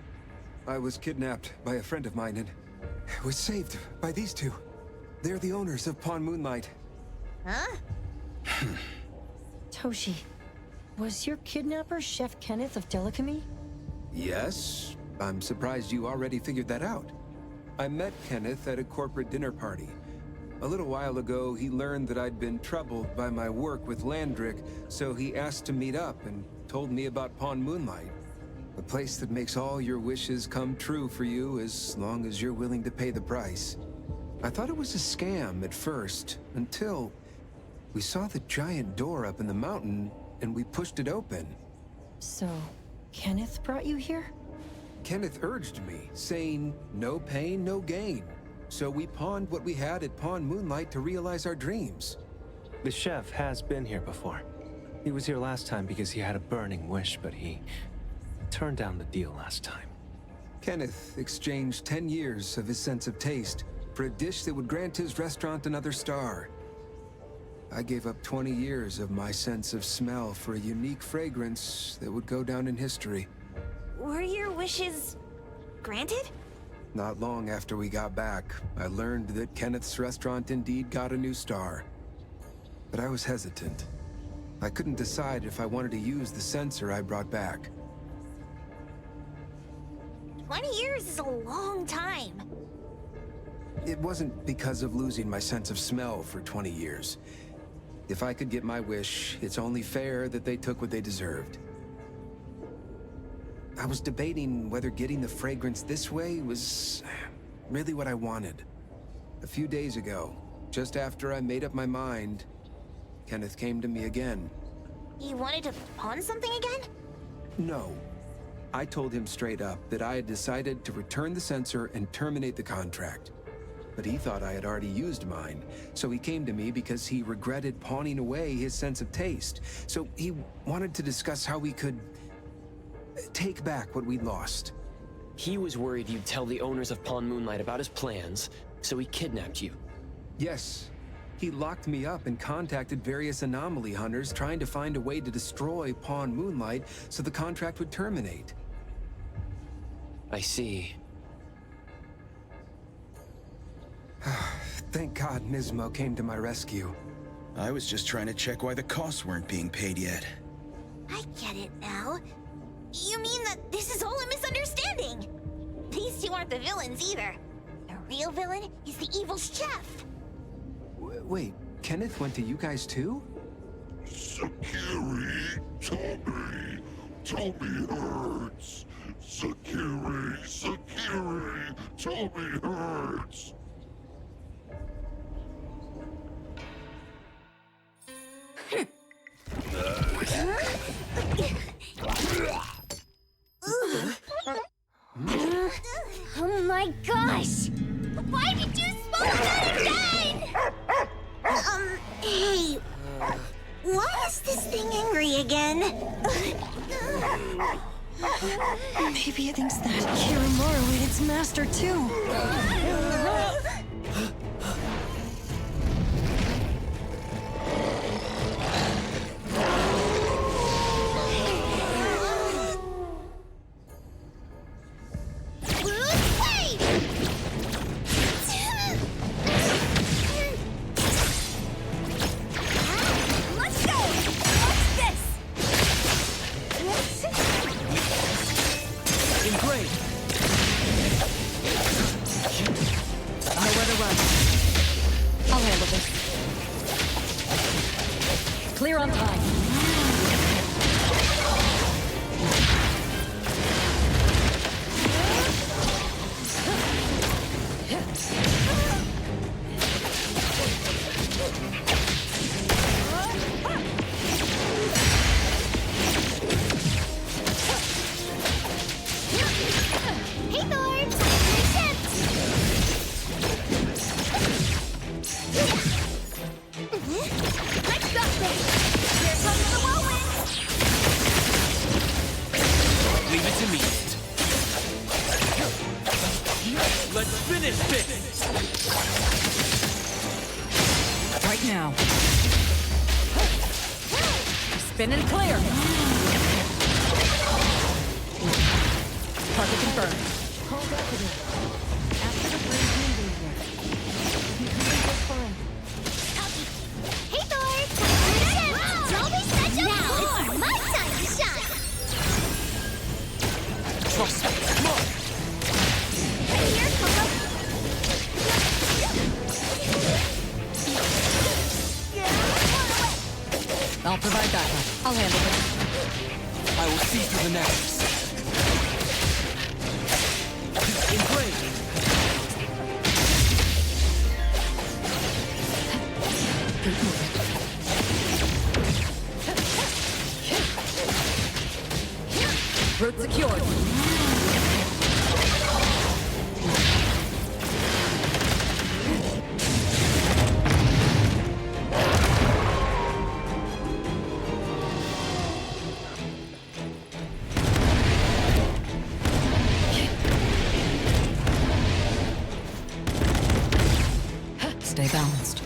I was kidnapped by a friend of mine and was saved by these two. They're the owners of Pawn Moonlight. Huh? Toshi, was your kidnapper Chef Kenneth of Delicamy? Yes, I'm surprised you already figured that out. I met Kenneth at a corporate dinner party. A little while ago, he learned that I'd been troubled by my work with Landrick, so he asked to meet up and told me about Pawn Moonlight. A place that makes all your wishes come true for you as long as you're willing to pay the price. I thought it was a scam at first, until we saw the giant door up in the mountain and we pushed it open. So, Kenneth brought you here? Kenneth urged me, saying, no pain, no gain. So we pawned what we had at Pawn Moonlight to realize our dreams. The chef has been here before. He was here last time because he had a burning wish, but he turned down the deal last time. Kenneth exchanged 10 years of his sense of taste for a dish that would grant his restaurant another star. I gave up 20 years of my sense of smell for a unique fragrance that would go down in history. Were your wishes granted? Not long after we got back, I learned that Kenneth's restaurant indeed got a new star. But I was hesitant. I couldn't decide if I wanted to use the sensor I brought back. 20 years is a long time. It wasn't because of losing my sense of smell for 20 years. If I could get my wish, it's only fair that they took what they deserved. I was debating whether getting the fragrance this way was really what I wanted. A few days ago, just after I made up my mind, Kenneth came to me again. You wanted to pawn something again? No. I told him straight up that I had decided to return the sensor and terminate the contract. But he thought I had already used mine, so he came to me because he regretted pawning away his sense of taste. So he wanted to discuss how we could take back what we'd lost. He was worried you'd tell the owners of Pawn Moonlight about his plans, so he kidnapped you. Yes. He locked me up and contacted various anomaly hunters trying to find a way to destroy Pawn Moonlight so the contract would terminate. I see. Thank God Nismo came to my rescue. I was just trying to check why the costs weren't being paid yet. I get it now. You mean that this is all a misunderstanding? These two aren't the villains either. The real villain is the evil chef. Wait, Kenneth went to you guys too? Sakiri, Tommy. Tommy hurts. Sakiri, Sakiri, Tommy hurts. Oh my gosh! Why did you smoke that again? Hey, why is this thing angry again? Maybe it thinks that Kirimura ate its master too. Clear on time. Hey, Thorn! Time Let's go, Blade! Here comes the whirlwind! Leave it to me. Let's finish this! Right now. Spin and clear. Target confirmed. Hold up with it. After the brain's moving here. You can do just fine. Hey, Thorn! Don't be such a now it's my time to shine! Trust me. Come on. Here, Coco! I'll provide backup. I'll handle it. I will see through the nexus. Engraved. Route secured. very balanced.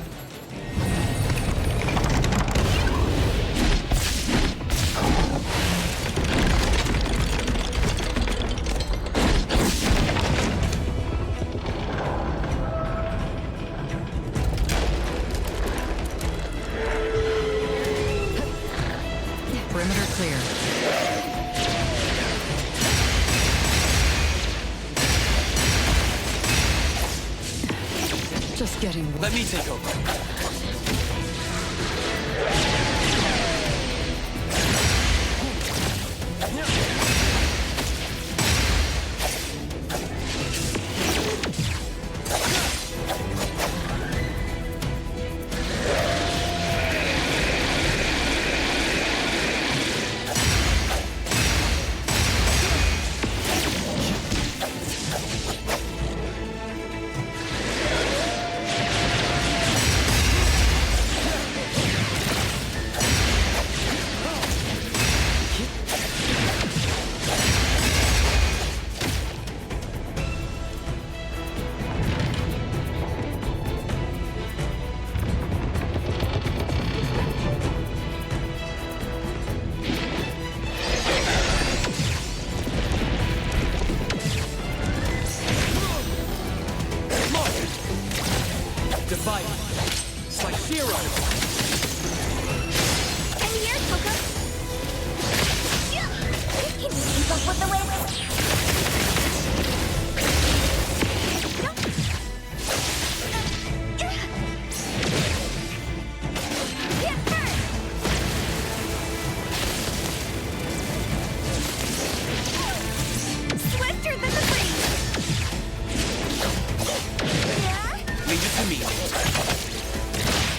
Perimeter clear. Just getting... Let me take over.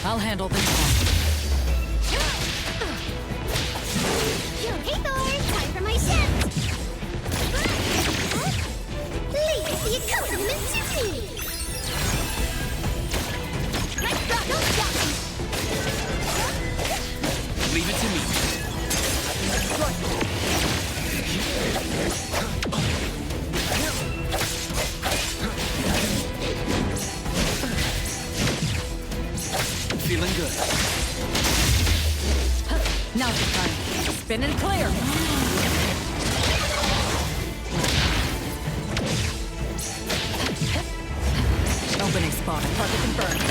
I'll handle this one. Hey Thor, time for my shift! Legacy accompaniment to me! Let's rock those guys! Leave it to me. Feeling good. Now's the time. Spin and clear. Opening spot. Target confirmed.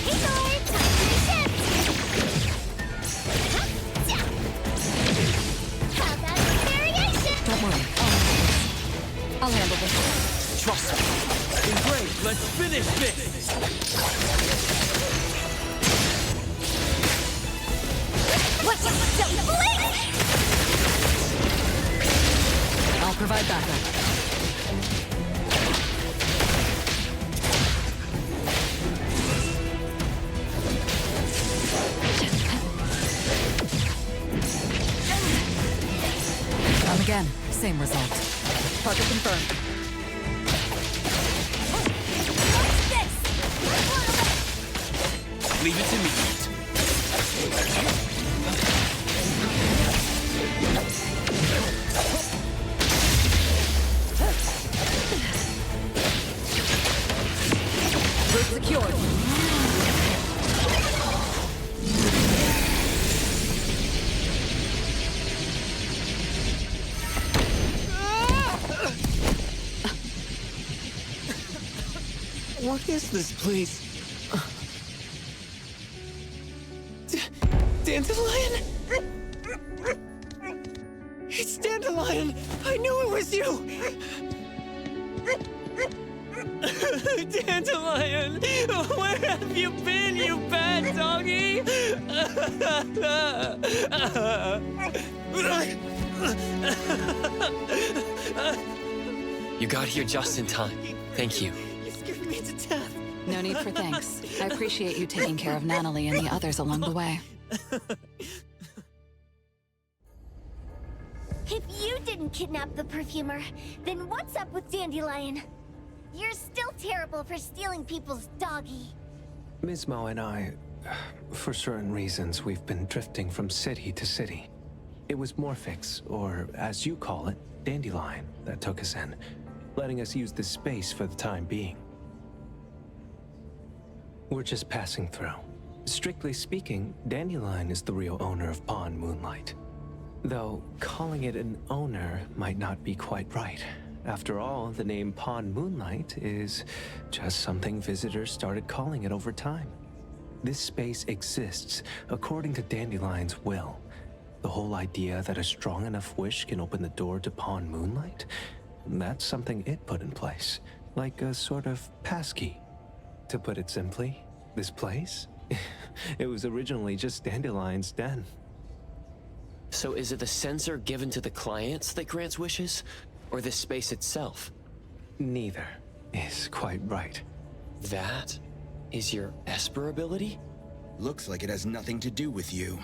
Hey Thor, time for the shift! How about some variation? Don't worry. I'll handle this. Trust me. Great, let's finish this! What's so blink? I'll provide backup. Come again. Same result. Target confirmed. Leave it to me. Route secured. What is this place? Dandelion? It's Dandelion! I knew it was you! Dandelion! Where have you been, you bad doggy? You got here just in time. Thank you. You scared me to death. No need for thanks. I appreciate you taking care of Natalie and the others along the way. If you didn't kidnap the perfumer, then what's up with Dandelion? You're still terrible for stealing people's doggy. Ms. Mao and I, for certain reasons, we've been drifting from city to city. It was Morphix, or as you call it, Dandelion, that took us in, letting us use this space for the time being. We're just passing through. Strictly speaking, Dandelion is the real owner of Pond Moonlight. Though calling it an owner might not be quite right. After all, the name Pond Moonlight is just something visitors started calling it over time. This space exists according to Dandelion's will. The whole idea that a strong enough wish can open the door to Pond Moonlight, that's something it put in place, like a sort of passkey. To put it simply, this place, it was originally just Dandelion's den. So is it the sensor given to the clients that grants wishes, or the space itself? Neither is quite right. That is your Esper ability? Looks like it has nothing to do with you.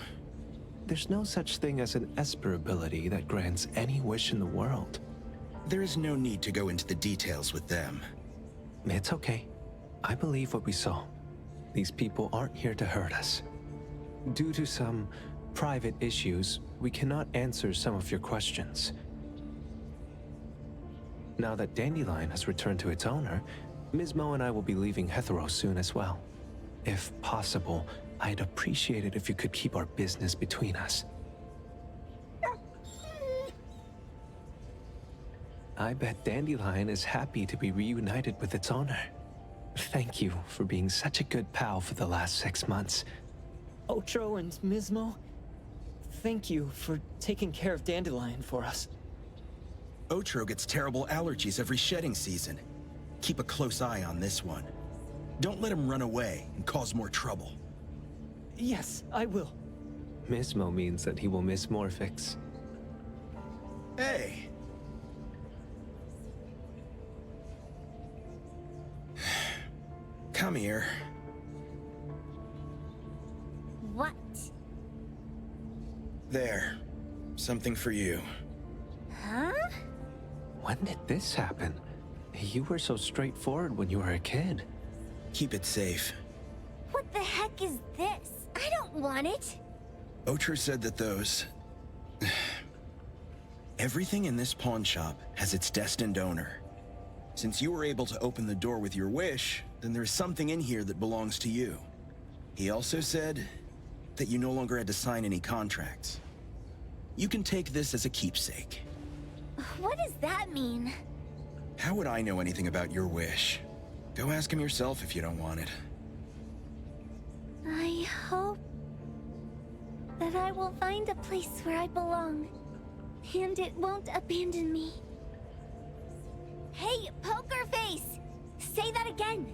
There's no such thing as an Esper ability that grants any wish in the world. There is no need to go into the details with them. It's okay. I believe what we saw. These people aren't here to hurt us. Due to some private issues, we cannot answer some of your questions. Now that Dandelion has returned to its owner, Ms. Mo and I will be leaving Hetero soon as well. If possible, I'd appreciate it if you could keep our business between us. I bet Dandelion is happy to be reunited with its owner. Thank you for being such a good pal for the last 6 months. Otro and Mismo, thank you for taking care of Dandelion for us. Otro gets terrible allergies every shedding season. Keep a close eye on this one. Don't let him run away and cause more trouble. Yes, I will. Mismo means that he will miss Morphix. Hey! Come here. What? There. Something for you. Huh? When did this happen? You were so straightforward when you were a kid. Keep it safe. What the heck is this? I don't want it. Otro said that those... Everything in this pawn shop has its destined owner. Since you were able to open the door with your wish, then there's something in here that belongs to you. He also said that you no longer had to sign any contracts. You can take this as a keepsake. What does that mean? How would I know anything about your wish? Go ask him yourself if you don't want it. I hope that I will find a place where I belong, and it won't abandon me. Hey, Poker Face! Say that again!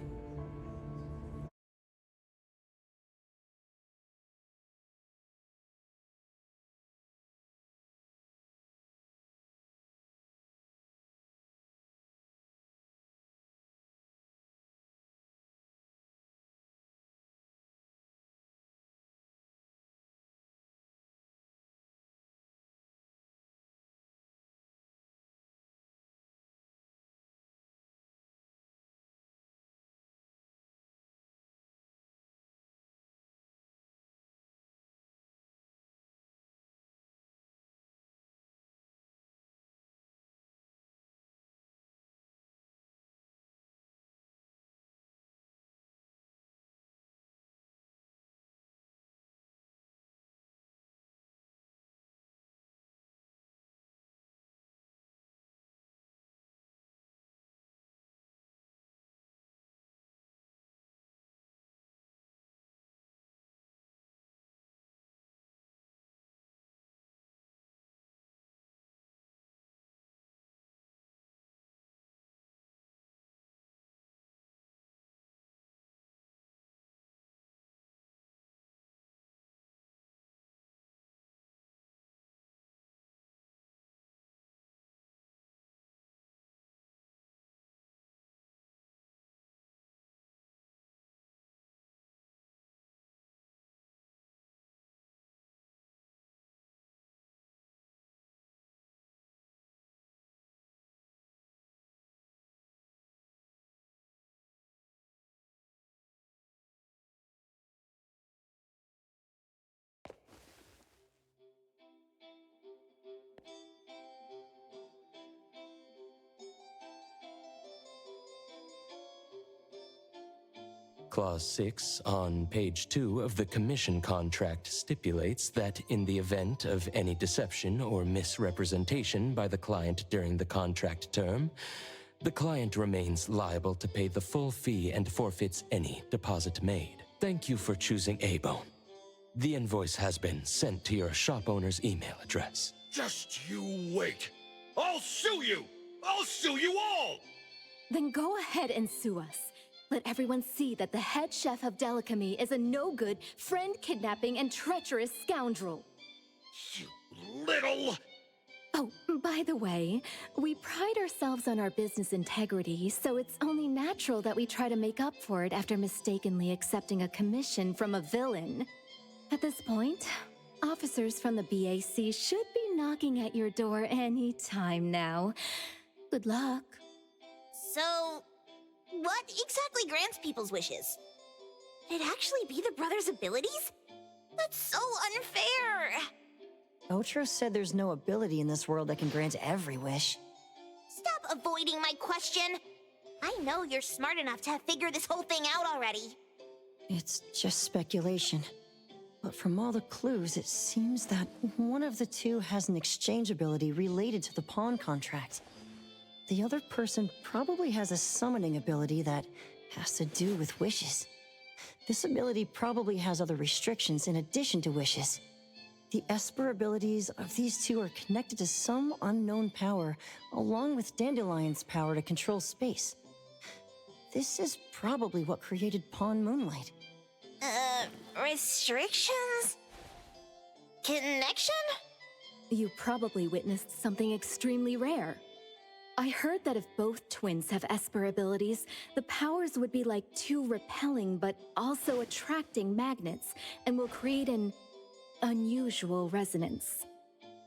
Clause 6 on page 2 of the commission contract stipulates that in the event of any deception or misrepresentation by the client during the contract term, the client remains liable to pay the full fee and forfeits any deposit made. Thank you for choosing A-Bone. The invoice has been sent to your shop owner's email address. Just you wait. I'll sue you! I'll sue you all! Then go ahead and sue us. Let everyone see that the head chef of Delicamy is a no-good, friend-kidnapping, and treacherous scoundrel. You little... Oh, by the way, we pride ourselves on our business integrity, so it's only natural that we try to make up for it after mistakenly accepting a commission from a villain. At this point, officers from the BAC should be knocking at your door any time now. Good luck. So, what exactly grants people's wishes? Could it actually be the brothers' abilities? That's so unfair! Ocho said there's no ability in this world that can grant every wish. Stop avoiding my question! I know you're smart enough to have figured this whole thing out already. It's just speculation. But from all the clues, it seems that one of the two has an exchange ability related to the pawn contract. The other person probably has a summoning ability that has to do with wishes. This ability probably has other restrictions in addition to wishes. The Esper abilities of these two are connected to some unknown power, along with Dandelion's power to control space. This is probably what created Pawn Moonlight. Restrictions? Connection? You probably witnessed something extremely rare. I heard that if both twins have Esper abilities, the powers would be like two repelling but also attracting magnets and will create an unusual resonance.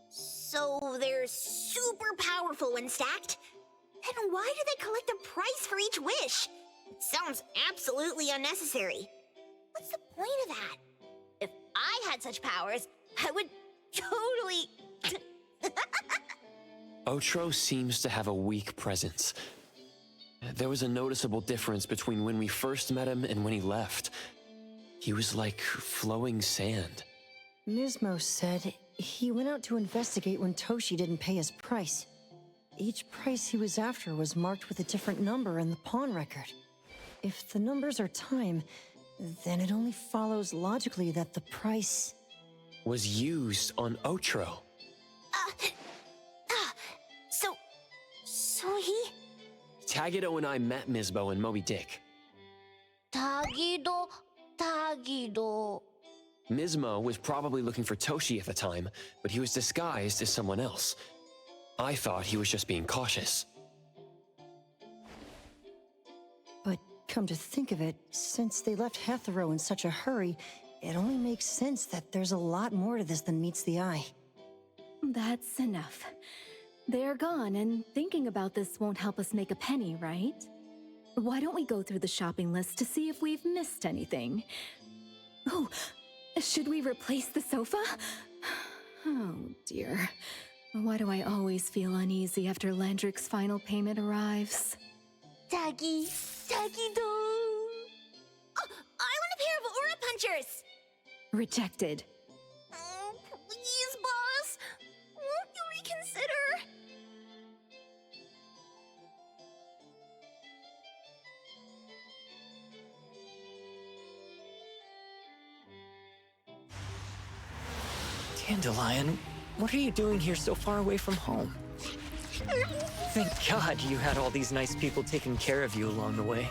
So they're super powerful when stacked? Then why do they collect a price for each wish? It sounds absolutely unnecessary. What's the point of that? If I had such powers, I would totally... Ocho seems to have a weak presence. There was a noticeable difference between when we first met him and when he left. He was like flowing sand. Nismo said he went out to investigate when Toshi didn't pay his price. Each price he was after was marked with a different number in the pawn record. If the numbers are time, then it only follows logically that the price... was used on Ocho. So he... Tagido and I met Mizbo and Moby Dick. Tagido. Mizmo was probably looking for Toshi at the time, but he was disguised as someone else. I thought he was just being cautious. But come to think of it, since they left Hethero in such a hurry, it only makes sense that there's a lot more to this than meets the eye. That's enough. They're gone, and thinking about this won't help us make a penny, right? Why don't we go through the shopping list to see if we've missed anything? Oh, should we replace the sofa? Oh, dear. Why do I always feel uneasy after Landrick's final payment arrives? Tagido. Oh, I want a pair of Aura Punchers! Rejected. Oh, please, boss. Won't you reconsider? Dandelion, what are you doing here so far away from home? Thank God you had all these nice people taking care of you along the way.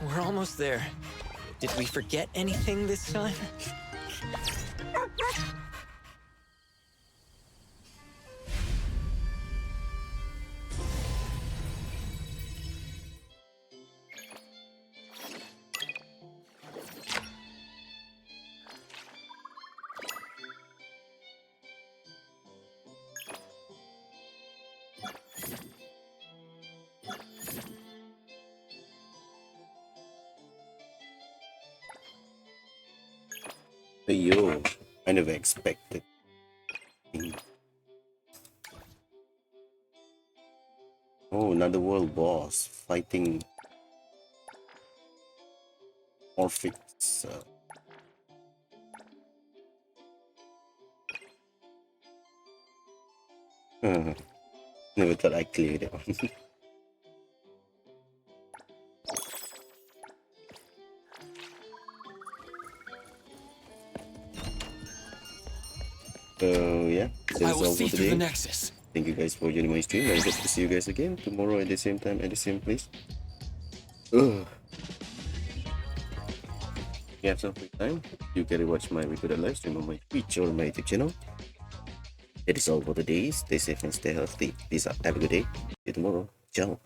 We're almost there. Did we forget anything this time? Yo, I never expected. Oh, another world boss fighting Orphix. Never thought I cleared it. So yeah, that's all for today. Thank you guys for joining my stream. I get to see you guys again tomorrow at the same time at the same place. Ugh. If you have some free time, you can watch my recorded live stream on my Twitch or my YouTube channel. That is all for today. Stay safe and stay healthy. Peace out. Have a good day. See you tomorrow. Ciao.